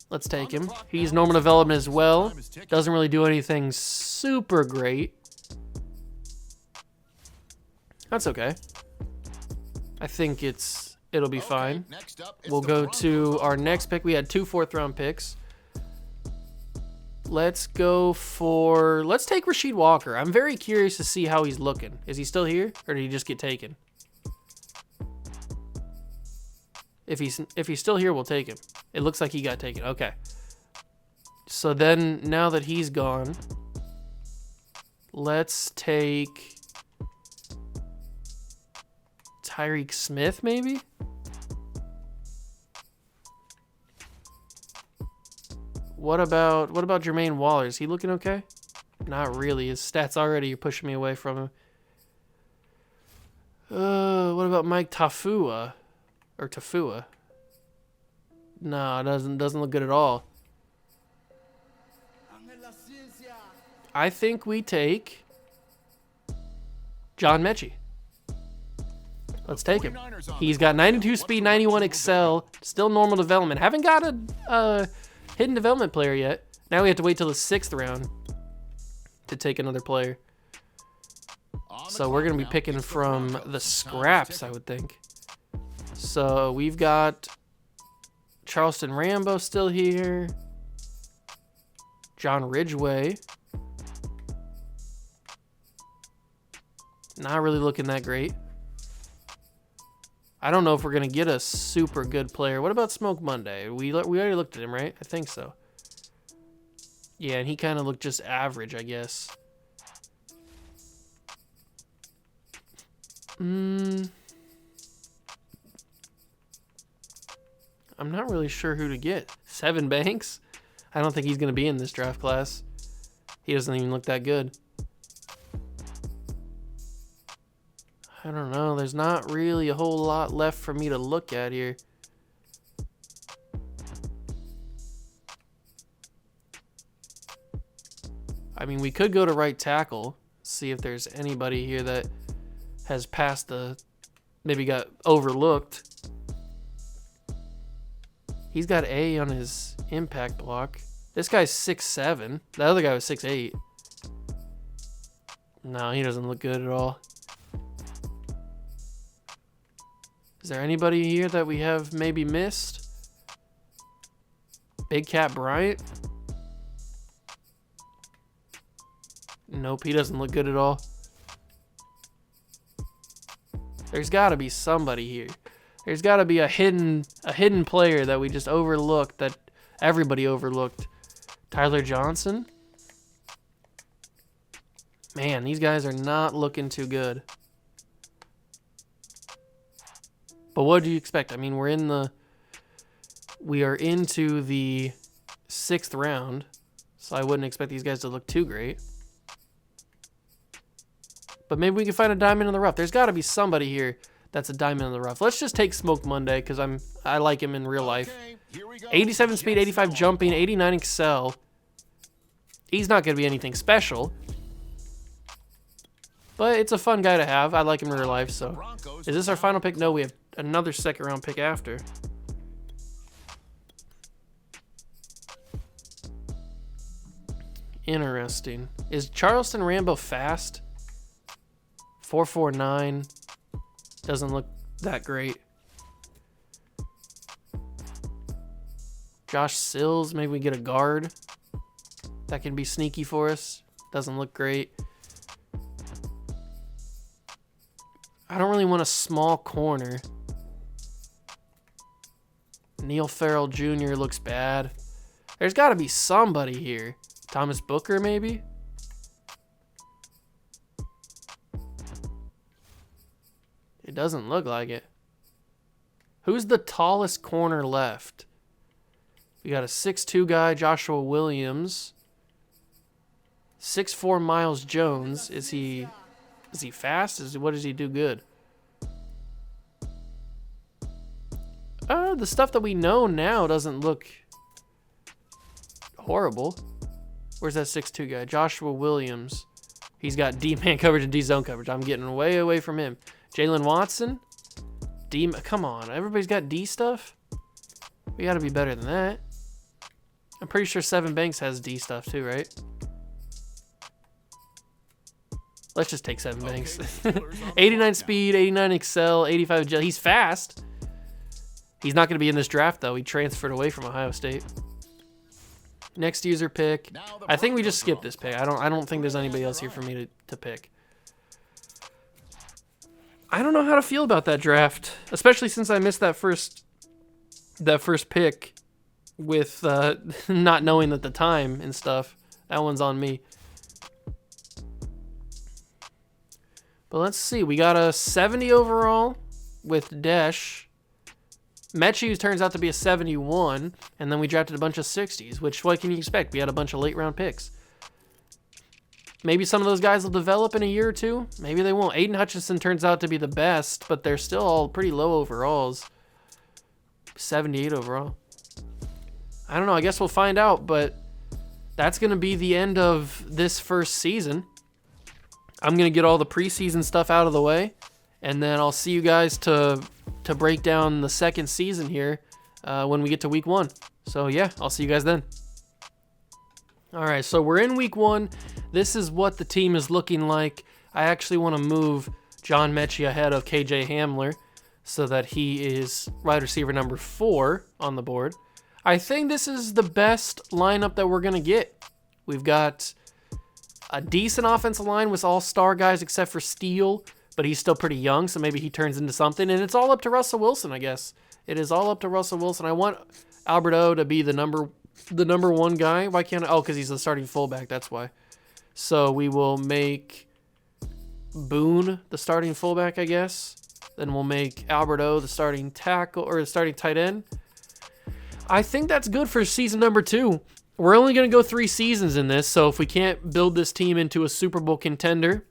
Let's take him. He's normal development as well. Doesn't really do anything super great. That's okay. I think it'll be fine. We'll go to our next pick. We had 2 fourth-round picks. Let's take Rasheed Walker. I'm very curious to see how he's looking. Is he still here, or did he just get taken? If he's still here, we'll take him. It looks like he got taken. Okay. So then, now that he's gone, let's take Tyreek Smith, maybe? What about Jermaine Waller? Is he looking okay? Not really. His stats already are pushing me away from him. What about Mike Tafua? Or Tafua? No, it doesn't look good at all. I think we take John Mechie. Let's take him. He's got 92 speed, 91 excel, still normal development. Haven't got a hidden development player yet. Now we have to wait till the 6th round to take another player. So we're going to be picking from the scraps, I would think. So we've got Charleston Rambo still here. John Ridgeway. Not really looking that great. I don't know if we're going to get a super good player. What about Smoke Monday? We already looked at him, right? I think so. Yeah, and he kind of looked just average, I guess. I'm not really sure who to get. Sevyn Banks? I don't think he's going to be in this draft class. He doesn't even look that good. I don't know. There's not really a whole lot left for me to look at here. I mean, we could go to right tackle, see if there's anybody here that has passed maybe got overlooked. He's got A on his impact block. This guy's 6'7". The other guy was 6'8". No, he doesn't look good at all. Is there anybody here that we have maybe missed? Big Cat Bryant? Nope, he doesn't look good at all. There's got to be somebody here. There's got to be a hidden player that we just overlooked, that everybody overlooked. Tyler Johnson? Man, these guys are not looking too good. But what do you expect? I mean, we are into the 6th round, so I wouldn't expect these guys to look too great. But maybe we can find a diamond in the rough. There's got to be somebody here that's a diamond in the rough. Let's just take Smoke Monday because I like him in real life. Okay, here we go. 87 speed, 85 jumping, 89 excel. He's not going to be anything special. But it's a fun guy to have. I like him in real life, so. Broncos Is this our final pick? No, we have another second round pick after. Interesting. Is Charleston Rambo fast? 449. Doesn't look that great. Josh Sills, maybe we get a guard. That can be sneaky for us. Doesn't look great. I don't really want a small corner. Neil Farrell Jr. looks bad. There's got to be somebody here. Thomas Booker, maybe? It doesn't look like it. Who's the tallest corner left? We got a 6'2" guy, Joshua Williams. 6'4" Miles Jones. Is he fast? What does he do good? The stuff that we know now doesn't look horrible. Where's that 6'2" guy? Joshua Williams. He's got D-man coverage and D-zone coverage. I'm getting way away from him. Jalen Watson. Come on. Everybody's got D stuff? We got to be better than that. I'm pretty sure Seven Banks has D stuff too, right? Let's just take Seven Banks. 89 speed, 89 excel, 85 gel. He's fast. He's not going to be in this draft, though. He transferred away from Ohio State. Next user pick. I think we just skip this pick. I don't think there's anybody else here for me to pick. I don't know how to feel about that draft, especially since I missed that first pick with not knowing at the time and stuff. That one's on me. But let's see. We got a 70 overall with Desh. Mechie turns out to be a 71, and then we drafted a bunch of 60s, which what can you expect? We had a bunch of late round picks. Maybe some of those guys will develop in a year or two. Maybe they won't. Aiden Hutchinson turns out to be the best, but they're still all pretty low overalls. 78 overall. I don't know. I guess we'll find out, but that's going to be the end of this first season. I'm going to get all the preseason stuff out of the way, and then I'll see you guys to break down the second season here when we get to week 1. So, yeah, I'll see you guys then. All right, so we're in week 1. This is what the team is looking like. I actually want to move John Mechie ahead of KJ Hamler so that he is wide receiver number 4 on the board. I think this is the best lineup that we're going to get. We've got a decent offensive line with all-star guys except for Steele, but he's still pretty young, so maybe he turns into something. And it's all up to Russell Wilson, I guess. It is all up to Russell Wilson. I want Albert O to be the number 1 guy. Why can't I? Oh, because he's the starting fullback. That's why. So we will make Boone the starting fullback, I guess. Then we'll make Albert O the starting tackle or the starting tight end. I think that's good for season number 2. We're only going to go 3 seasons in this, so if we can't build this team into a Super Bowl contender,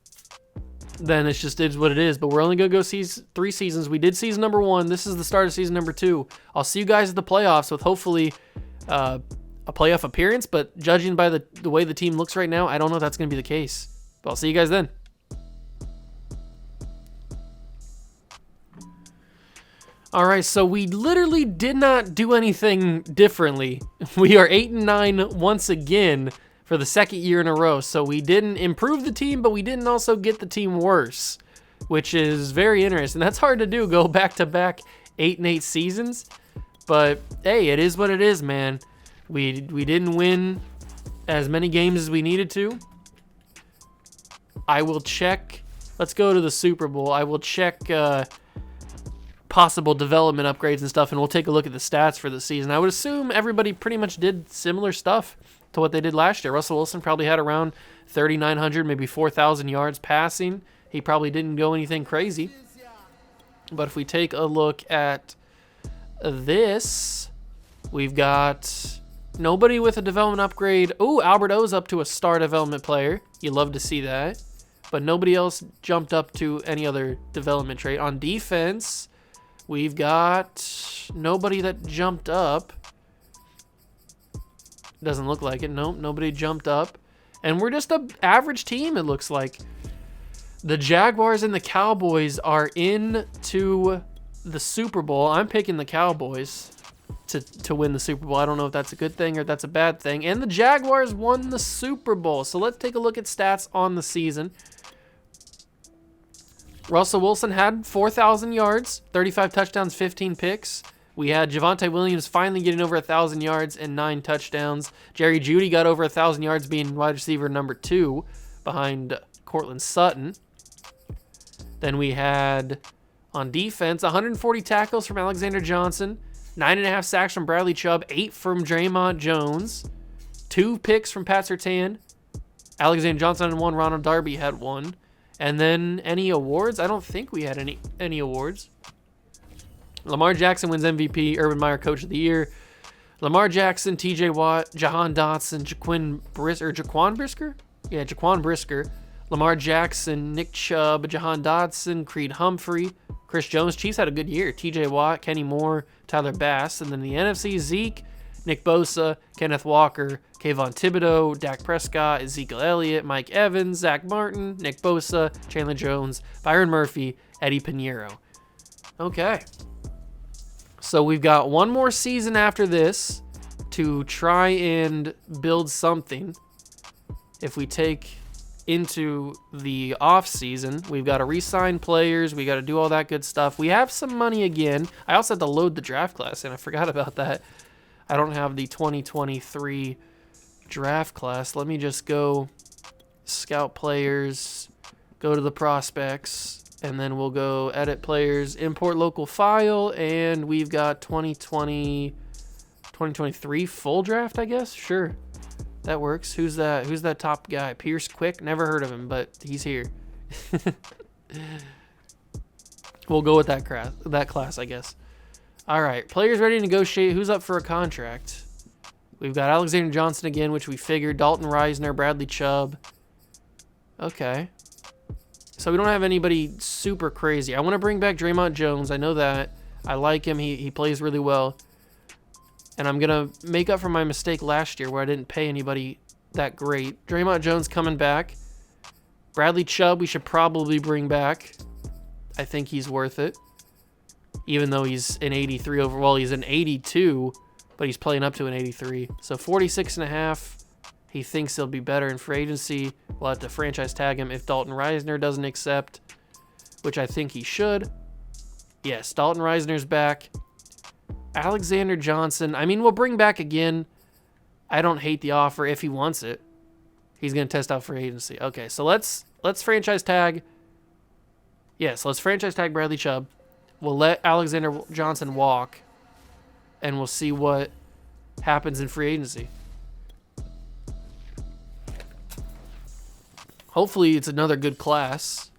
then it's just is what it is. But we're only going to go 3 seasons. We did season number 1. This is the start of season number 2. I'll see you guys at the playoffs with hopefully a playoff appearance, but judging by the way the team looks right now, I don't know if that's going to be the case. But I'll see you guys then. All right, so we literally did not do anything differently. We are 8-9 once again for the second year in a row. So we didn't improve the team, but we didn't also get the team worse, which is very interesting. That's hard to do, go back-to-back 8-8 seasons. But, hey, it is what it is, man. We didn't win as many games as we needed to. I will check. Let's go to the Super Bowl. I will check possible development upgrades and stuff, and we'll take a look at the stats for the season. I would assume everybody pretty much did similar stuff to what they did last year. Russell Wilson probably had around 3,900, maybe 4,000 yards passing. He probably didn't go anything crazy. But if we take a look at this, we've got nobody with a development upgrade. Ooh, Albert O's up to a star development player. You love to see that. but nobody else jumped up to any other development trait. On defense, we've got nobody that jumped up. Doesn't look like it. Nope, nobody jumped up. And we're just an average team, it looks like. The Jaguars and the Cowboys are into the Super Bowl. I'm picking the Cowboys to win the Super Bowl. I don't know if that's a good thing or if that's a bad thing. And the Jaguars won the Super Bowl. So let's take a look at stats on the season. Russell Wilson had 4,000 yards, 35 touchdowns, 15 picks. We had Javonte Williams finally getting over 1,000 yards and 9 touchdowns. Jerry Jeudy got over 1,000 yards, being wide receiver number 2 behind Cortland Sutton. Then we had, on defense, 140 tackles from Alexander Johnson, 9.5 sacks from Bradley Chubb, 8 from Draymond Jones, 2 picks from Pat Surtain. Alexander Johnson had 1, Ronald Darby had 1. And then any awards? I don't think we had any awards. Lamar Jackson wins MVP, Urban Meyer Coach of the Year. Lamar Jackson, TJ Watt, Jahan Dotson, Jaquan Brisker? Yeah, Jaquan Brisker. Lamar Jackson, Nick Chubb, Jahan Dotson, Creed Humphrey, Chris Jones. Chiefs had a good year. TJ Watt, Kenny Moore, Tyler Bass. And then the NFC, Zeke, Nick Bosa, Kenneth Walker, Kayvon Thibodeau, Dak Prescott, Ezekiel Elliott, Mike Evans, Zach Martin, Nick Bosa, Chandler Jones, Byron Murphy, Eddie Pinheiro. Okay. So we've got one more season after this to try and build something. If we take into the off season, we've got to re-sign players. We got to do all that good stuff. We have some money again. I also had to load the draft class, and I forgot about that. I don't have the 2023 draft class. Let me just go scout players, go to the prospects, and then we'll go edit players, import local file, and we've got 2023 full draft, I guess. Sure, that works. Who's that top guy? Pierce Quick? Never heard of him, but he's here. We'll go with that class, I guess. All right, players ready to negotiate. Who's up for a contract? We've got Alexander Johnson again, which we figured. Dalton Reisner, Bradley Chubb. Okay. So we don't have anybody super crazy. I want to bring back Draymond Jones. I know that. I like him. He plays really well. And I'm going to make up for my mistake last year where I didn't pay anybody that great. Draymond Jones coming back. Bradley Chubb we should probably bring back. I think he's worth it. Even though he's an 83 overall, he's an 82, but he's playing up to an 83. So 46.5. He thinks he'll be better in free agency. We'll have to franchise tag him if Dalton Reisner doesn't accept, which I think he should. Yes, Dalton Reisner's back. Alexander Johnson, I mean, we'll bring back again. I don't hate the offer if he wants it. He's going to test out free agency. Okay, so let's franchise tag. Yes, let's franchise tag Bradley Chubb. We'll let Alexander Johnson walk, and we'll see what happens in free agency. Hopefully it's another good class.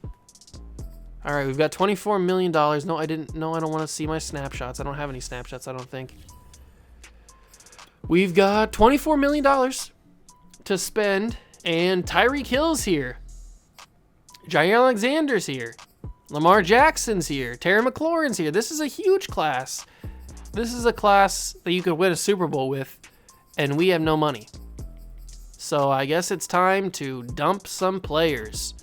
All right, we've got $24 million. No, I don't want to see my snapshots. I don't have any snapshots, I don't think. We've got $24 million to spend, and Tyreek Hill's here. Jair Alexander's here. Lamar Jackson's here. Terry McLaurin's here. This is a huge class. This is a class that you could win a Super Bowl with, and we have no money. So I guess it's time to dump some players.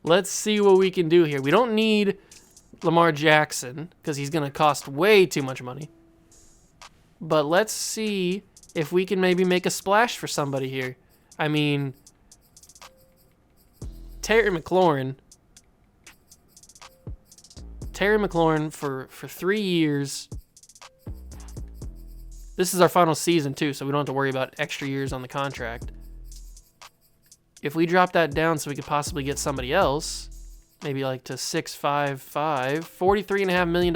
Let's see what we can do here. We don't need Lamar Jackson because he's going to cost way too much money. But let's see if we can maybe make a splash for somebody here. I mean, Terry McLaurin for 3 years. This is our final season too, so we don't have to worry about extra years on the contract. If we drop that down so we could possibly get somebody else, maybe like to 655, $43.5 million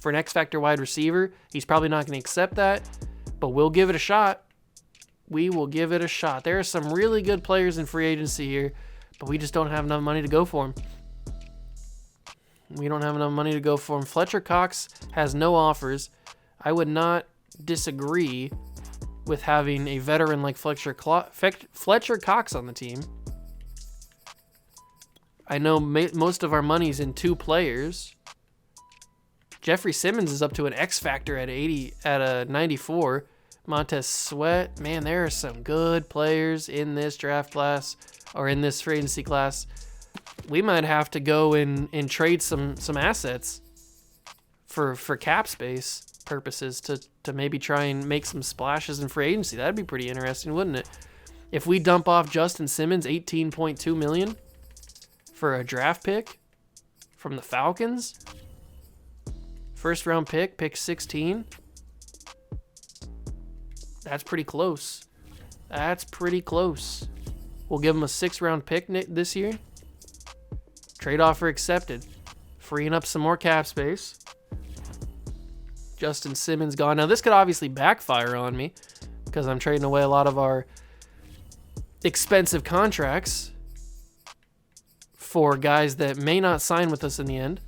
for an X-Factor wide receiver. He's probably not going to accept that, but we'll give it a shot. We will give it a shot. There are some really good players in free agency here, but we just don't have enough money to go for them. We don't have enough money to go for him. Fletcher Cox has no offers. I would not disagree with having a veteran like Fletcher Cox on the team. I know most of our money's in 2 players. Jeffrey Simmons is up to an X factor at 94. Montez Sweat, man, there are some good players in this draft class or in this free agency class. We might have to go and trade some assets for cap space purposes to maybe try and make some splashes in free agency. That'd be pretty interesting, wouldn't it? If we dump off Justin Simmons, $18.2 million for a draft pick from the Falcons, first round pick 16. That's pretty close. That's pretty close. We'll give him a 6th round pick this year. Trade offer accepted. Freeing up some more cap space. Justin Simmons gone. Now, this could obviously backfire on me because I'm trading away a lot of our expensive contracts for guys that may not sign with us in the end.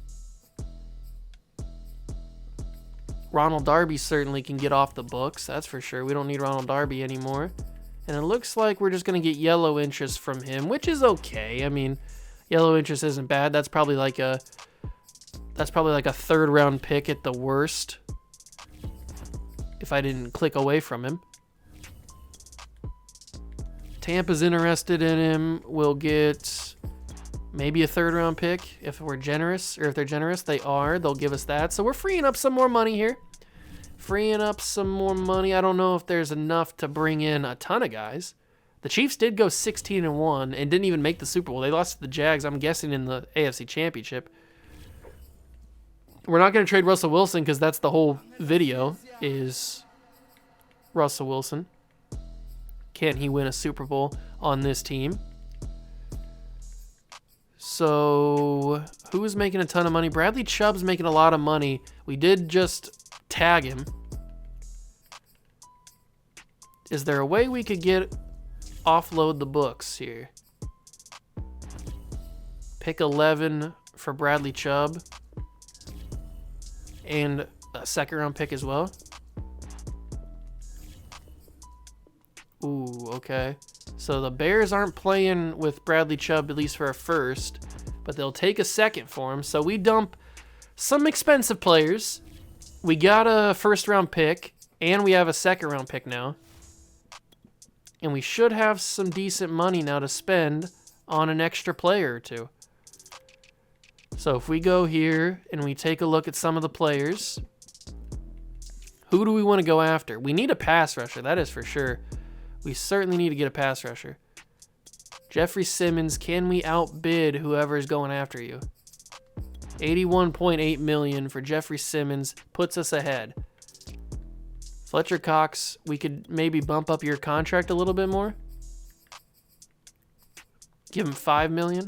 Ronald Darby certainly can get off the books, that's for sure. We don't need Ronald Darby anymore. And it looks like we're just going to get yellow interest from him, which is okay. I mean, yellow interest isn't bad. That's probably like a 3rd round pick at the worst if I didn't click away from him. Tampa's interested in him. We'll get maybe a 3rd round pick if we're generous, or if they're generous. They are. They'll give us that. So we're freeing up some more money here. Freeing up some more money. I don't know if there's enough to bring in a ton of guys. The Chiefs did go 16-1 and didn't even make the Super Bowl. They lost to the Jags, I'm guessing, in the AFC Championship. We're not going to trade Russell Wilson because that's the whole video is Russell Wilson. Can he win a Super Bowl on this team? So, who's making a ton of money? Bradley Chubb's making a lot of money. We did just tag him. Is there a way we could offload the books here? Pick 11 for Bradley Chubb. And a 2nd round pick as well. Ooh, okay. So the Bears aren't playing with Bradley Chubb, at least for a 1st, but they'll take a 2nd for him. So we dump some expensive players. We got a 1st round pick, and we have a 2nd round pick now. And we should have some decent money now to spend on an extra player or 2. So if we go here and we take a look at some of the players, who do we want to go after? We need a pass rusher, that is for sure. We certainly need to get a pass rusher. Jeffrey Simmons, can we outbid whoever is going after you? $81.8 million for Jeffrey Simmons puts us ahead. Fletcher Cox, we could maybe bump up your contract a little bit more. Give him $5 million.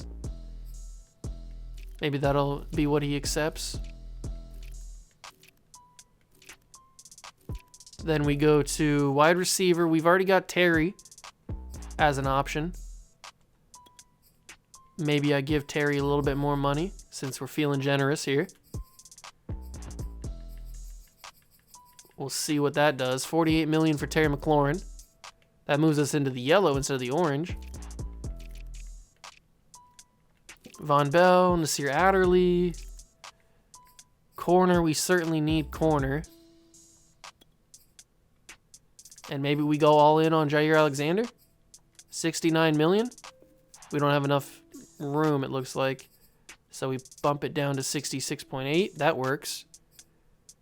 Maybe that'll be what he accepts. Then we go to wide receiver. We've already got Terry as an option. Maybe I give Terry a little bit more money since we're feeling generous here. We'll see what that does. $48 million for Terry McLaurin. That moves us into the yellow instead of the orange. Von Bell, Nasir Adderley. Corner, we certainly need corner. And maybe we go all in on Jair Alexander. $69 million. We don't have enough room, it looks like. So we bump it down to 66.8. That works.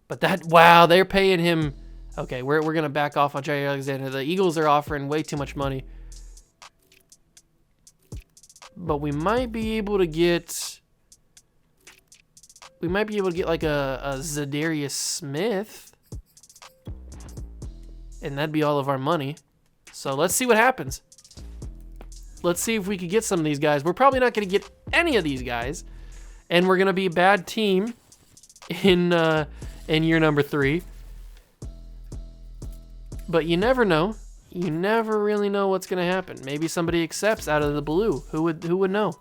But wow, they're paying him. Okay, we're going to back off on Jair Alexander. The Eagles are offering way too much money. But we might be able to get like a Zadarius Smith. And that'd be all of our money. So let's see what happens. Let's see if we can get some of these guys. We're probably not going to get any of these guys. And we're going to be a bad team in year number 3. But you never know. You never really know what's going to happen. Maybe somebody accepts out of the blue. Who would know?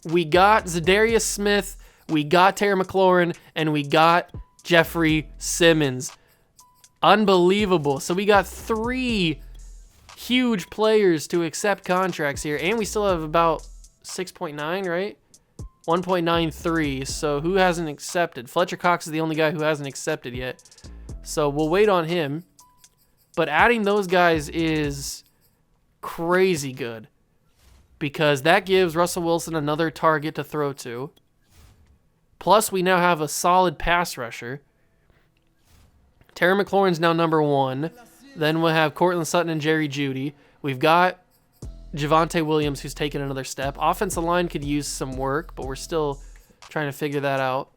We got Zadarius Smith, we got Terry McLaurin, and we got Jeffrey Simmons. Unbelievable. So we got 3 huge players to accept contracts here, and we still have about 6.9, right? 1.93. So who hasn't accepted? Fletcher Cox is the only guy who hasn't accepted yet. So we'll wait on him. But adding those guys is crazy good because that gives Russell Wilson another target to throw to. Plus, we now have a solid pass rusher. Terry McLaurin's now number 1. Then we'll have Cortland Sutton and Jerry Jeudy. We've got Javonte Williams, who's taken another step. Offensive line could use some work, but we're still trying to figure that out.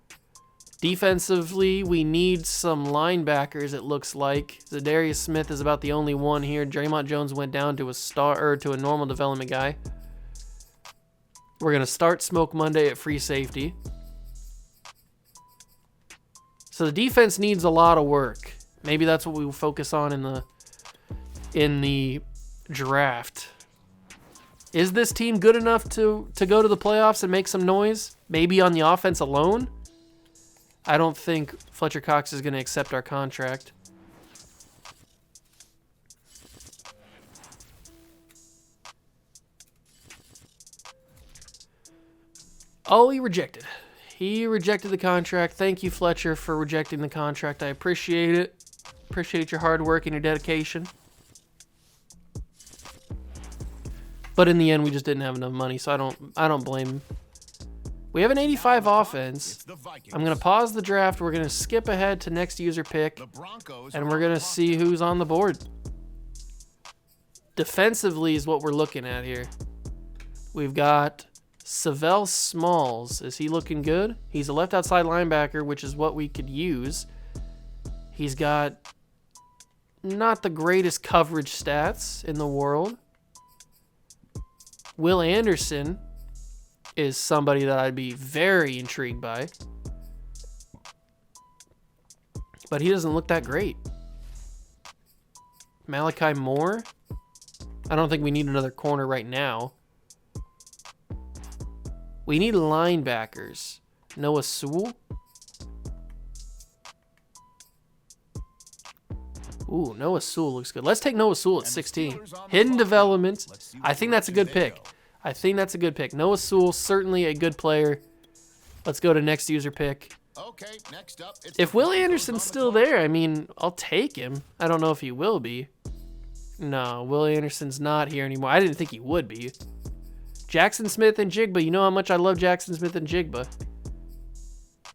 Defensively, we need some linebackers, it looks like. Zadarius Smith is about the only one here. Draymond Jones went down to a normal development guy. We're going to start Smoke Monday at free safety. So the defense needs a lot of work. Maybe that's what we will focus on in the draft. Is this team good enough to go to the playoffs and make some noise? Maybe on the offense alone? I don't think Fletcher Cox is going to accept our contract. Oh, he rejected. He rejected the contract. Thank you, Fletcher, for rejecting the contract. I appreciate it. Appreciate your hard work and your dedication. But in the end, we just didn't have enough money, so I don't blame him. We have an 85 offense. I'm going to pause the draft. We're going to skip ahead to next user pick, and we're going to see who's on the board. Defensively is what we're looking at here. We've got Sewell Smalls. Is he looking good? He's a left outside linebacker, which is what we could use. He's got not the greatest coverage stats in the world. Will Anderson is somebody that I'd be very intrigued by. But he doesn't look that great. Malachi Moore. I don't think we need another corner right now. We need linebackers. Noah Sewell. Ooh, Noah Sewell looks good. Let's take Noah Sewell at 16. Hidden development. I think that's a good pick. Noah Sewell, certainly a good player. Let's go to next user pick. Okay, next up, If Will Anderson's still there, I mean, I'll take him. I don't know if he will be. No, Will Anderson's not here anymore. I didn't think he would be. Jackson Smith and Jigba. You know how much I love Jackson Smith and Jigba.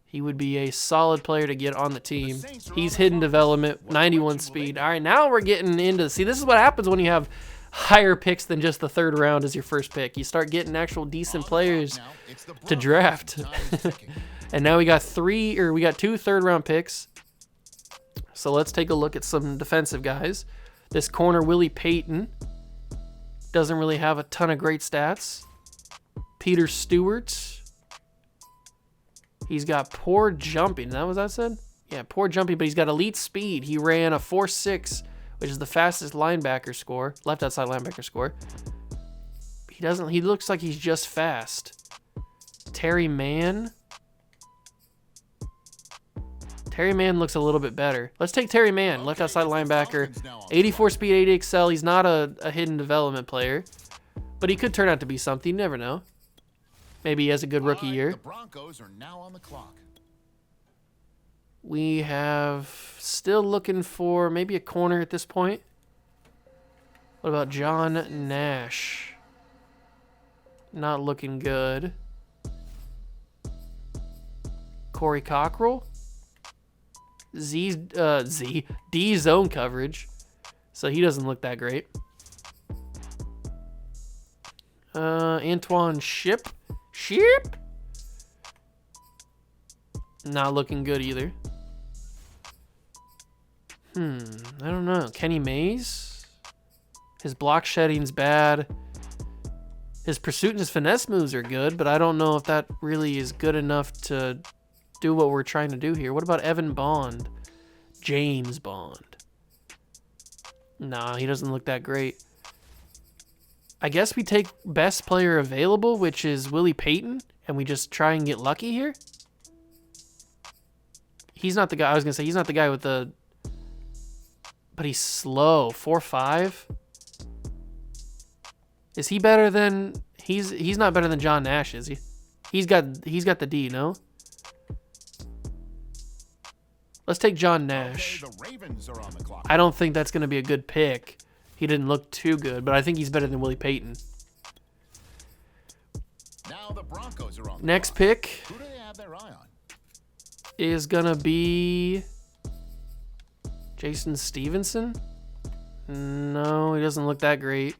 He would be a solid player to get on the team. He's hidden development, 91 speed. All right, now we're getting into... See, this is what happens when you have higher picks than just the third round as your first pick. You start getting actual decent players to draft. And now we got two third-round picks. So let's take a look at some defensive guys. This corner, Willie Payton, doesn't really have a ton of great stats. Peter Stewart. He's got poor jumping. Is that what that said? Yeah, poor jumping, but he's got elite speed. He ran a 4.6, which is the fastest linebacker score, left outside linebacker score. He looks like he's just fast. Terry Mann. Terry Mann looks a little bit better. Let's take Terry Mann, left outside linebacker. 84 speed, 80 excel. He's not a hidden development player, but he could turn out to be something. You never know. Maybe he has a good rookie year. The Broncos are now on the clock. We have still looking for maybe a corner at this point. What about John Nash? Not looking good. Corey Cockrell. D zone coverage. So he doesn't look that great. Antoine Ship. Not looking good either. I don't know. Kenny Mays? His block shedding's bad. His pursuit and his finesse moves are good, but I don't know if that really is good enough to do what we're trying to do here. What about Evan Bond? James Bond. Nah, he doesn't look that great. I guess we take best player available, which is Willie Payton, and we just try and get lucky here. He's not the guy. I was going to say, he's not the guy with the... But he's slow. 4.5. Is he better than He's not better than John Nash, is he? He's got the D, no? Let's take John Nash. Okay, the Ravens are on the clock. I don't think that's going to be a good pick. He didn't look too good, but I think he's better than Willie Payton. Now the Broncos are on the Next clock. pick Who do they have their eye on? is going to be Jason Stevenson. No, he doesn't look that great.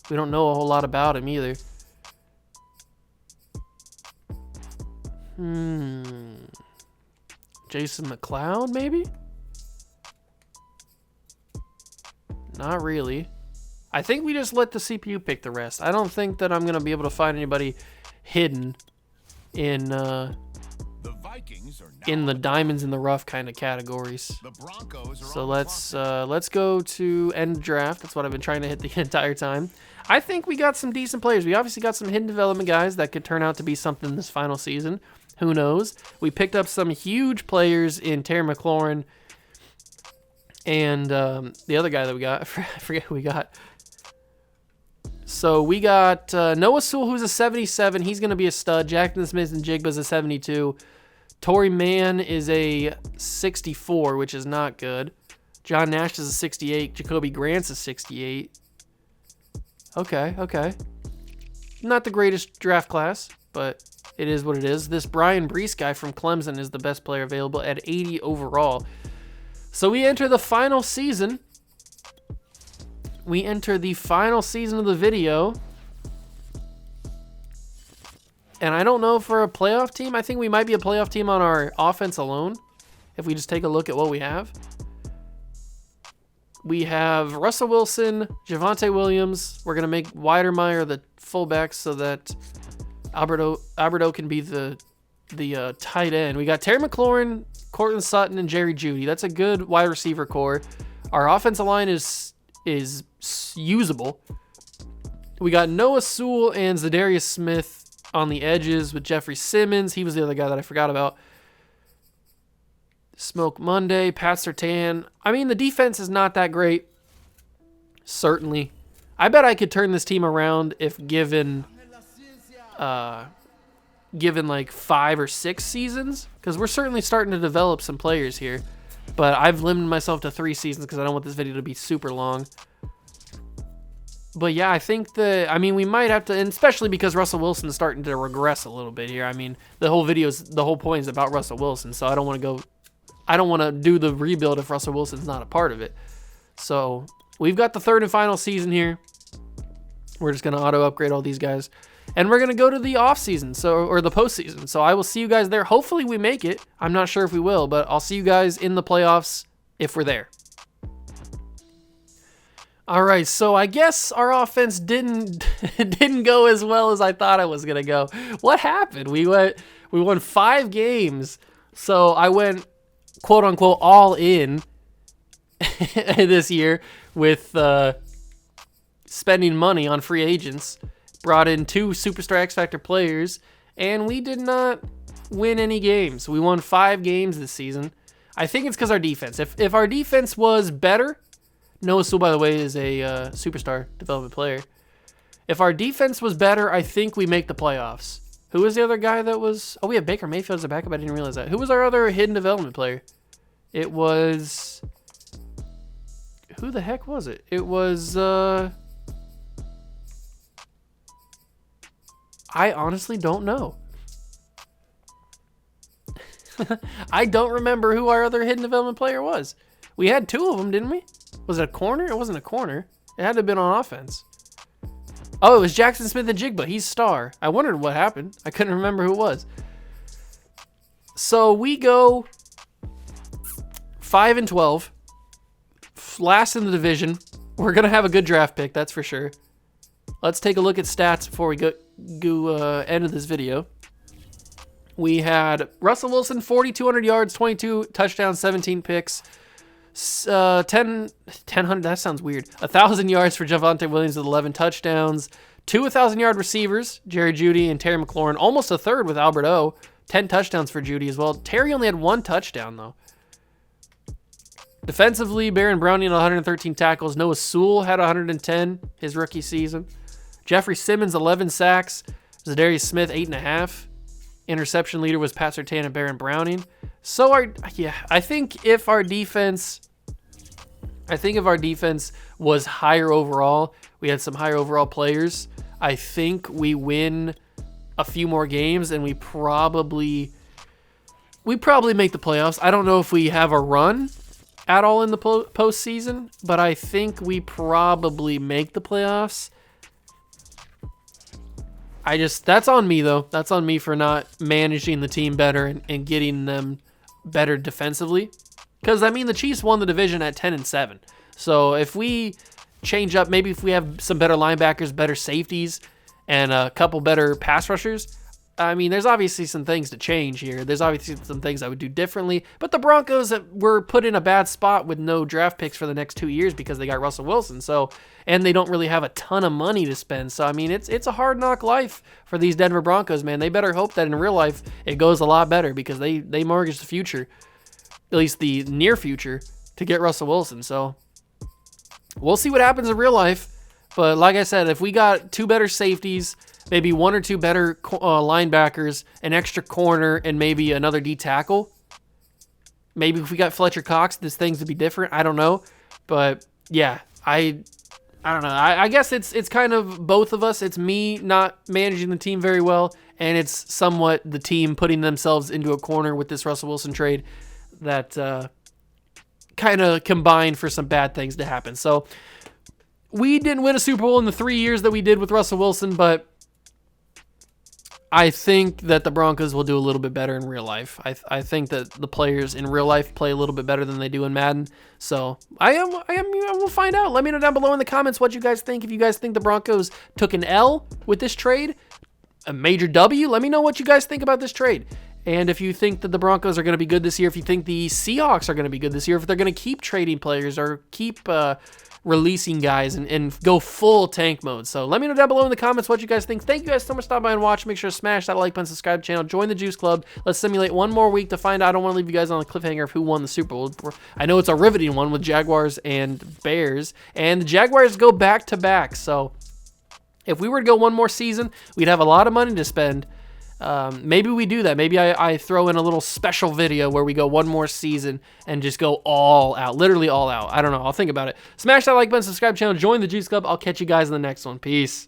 We don't know a whole lot about him either. Jason McLeod, maybe? Not really. I think we just let the CPU pick the rest. I don't think that I'm going to be able to find anybody hidden in The Vikings are now in the diamonds in the rough kind of categories. the Broncos are So on let's go to end draft. That's what I've been trying to hit the entire time. I think we got some decent players. We obviously got some hidden development guys that could turn out to be something this final season. Who knows? We picked up some huge players in Terry McLaurin and the other guy that we got. I forget who we got. So we got Noah Sewell, who's a 77. He's going to be a stud. Jackson Smith and Jigba's a 72. Torrey Mann is a 64, which is not good. John Nash is a 68. Jacoby Grant's a 68. Okay. Not the greatest draft class, but it is what it is. This Brian Brees guy from Clemson is the best player available at 80 overall. So we enter the final season. We enter the final season of the video. And I don't know if we're a playoff team. I think we might be a playoff team on our offense alone. If we just take a look at what we have. We have Russell Wilson, Javonte Williams. We're going to make Weidermeier the fullback so that Alberto can be the tight end. We got Terry McLaurin, Cortland Sutton, and Jerry Jeudy. That's a good wide receiver core. Our offensive line is usable. We got Noah Sewell and Zadarius Smith on the edges with Jeffrey Simmons. He was the other guy that I forgot about. Smoke Monday, Pat Surtain. I mean, the defense is not that great. Certainly. I bet I could turn this team around if given like 5 or 6 seasons, because we're certainly starting to develop some players here. But I've limited myself to 3 seasons because I don't want this video to be super long. But yeah, I think we might have to, and especially because Russell Wilson is starting to regress a little bit here. I mean, the whole point is about Russell Wilson, so I don't want to do the rebuild if Russell Wilson's not a part of it. So we've got the third and final season here. We're just going to auto upgrade all these guys. And we're going to go to the off season, or the postseason. So I will see you guys there. Hopefully we make it. I'm not sure if we will, but I'll see you guys in the playoffs if we're there. All right, so I guess our offense didn't go as well as I thought it was going to go. What happened? We won 5 games. So I went quote unquote all in this year with spending money on free agents. Brought in 2 Superstar X Factor players, and we did not win any games. We won 5 games this season. I think it's because our defense. If our defense was better, Noah Sewell, by the way, is a Superstar development player. If our defense was better, I think we make the playoffs. Who was the other guy that was... Oh, we have Baker Mayfield as a backup. I didn't realize that. Who was our other hidden development player? It was... Who the heck was it? It was... I honestly don't know. I don't remember who our other hidden development player was. We had 2 of them, didn't we? Was it a corner? It wasn't a corner. It had to have been on offense. Oh, it was Jackson Smith and Jigba. He's star. I wondered what happened. I couldn't remember who it was. So we go 5-12. Last in the division. We're going to have a good draft pick, that's for sure. Let's take a look at stats before we go end of this video. We had Russell Wilson, 4,200 yards, 22 touchdowns, 17 picks. 1,000, that sounds weird. 1,000 yards for Javonte Williams with 11 touchdowns. 2 1,000-yard receivers, Jerry Jeudy and Terry McLaurin. Almost a third with Alberto. 10 touchdowns for Jeudy as well. Terry only had 1 touchdown, though. Defensively, Baron Browning had 113 tackles. Noah Sewell had 110 his rookie season. Jeffrey Simmons, 11 sacks. Zadarius Smith, 8.5. Interception leader was Pat Surtain and Baron Browning. So I think if our defense was higher overall, we had some higher overall players, I think we win a few more games and we probably make the playoffs. I don't know if we have a run at all in the postseason, but I think we probably make the playoffs. That's on me though. That's on me for not managing the team better and getting them better defensively. Because the Chiefs won the division at 10-7. So if we change up, maybe if we have some better linebackers, better safeties, and a couple better pass rushers, there's obviously some things to change here. There's obviously some things I would do differently. But the Broncos were put in a bad spot with no draft picks for the next 2 years because they got Russell Wilson. And they don't really have a ton of money to spend. So, it's a hard knock life for these Denver Broncos, man. They better hope that in real life it goes a lot better because they mortgage the future, at least the near future, to get Russell Wilson. So, we'll see what happens in real life. But like I said, if we got 2 better safeties, maybe 1 or 2 better linebackers, an extra corner, and maybe another D tackle. Maybe if we got Fletcher Cox, this things would be different. I don't know. But yeah, I don't know. I guess it's kind of both of us. It's me not managing the team very well, and it's somewhat the team putting themselves into a corner with this Russell Wilson trade that kind of combined for some bad things to happen. So we didn't win a Super Bowl in the 3 years that we did with Russell Wilson, but I think that the Broncos will do a little bit better in real life. I think that the players in real life play a little bit better than they do in Madden. So I will find out. Let me know down below in the comments what you guys think. If you guys think the Broncos took an L with this trade, a major W, let me know what you guys think about this trade. And if you think that the Broncos are going to be good this year, if you think the Seahawks are going to be good this year, if they're going to keep trading players or keep releasing guys and go full tank mode. So let me know down below in the comments what you guys think. Thank you guys so much for stopping by and watching. Make sure to smash that like button, subscribe to the channel, join the Juice Club. Let's simulate one more week to find out. I don't want to leave you guys on a cliffhanger of who won the Super Bowl. I know it's a riveting one with Jaguars and Bears, and the Jaguars go back-to-back. So if we were to go one more season, we'd have a lot of money to spend. Maybe we do that. Maybe I throw in a little special video where we go one more season and just go all out, literally all out. I don't know. I'll think about it. Smash that like button, subscribe to the channel, join the Juice Club. I'll catch you guys in the next one. Peace.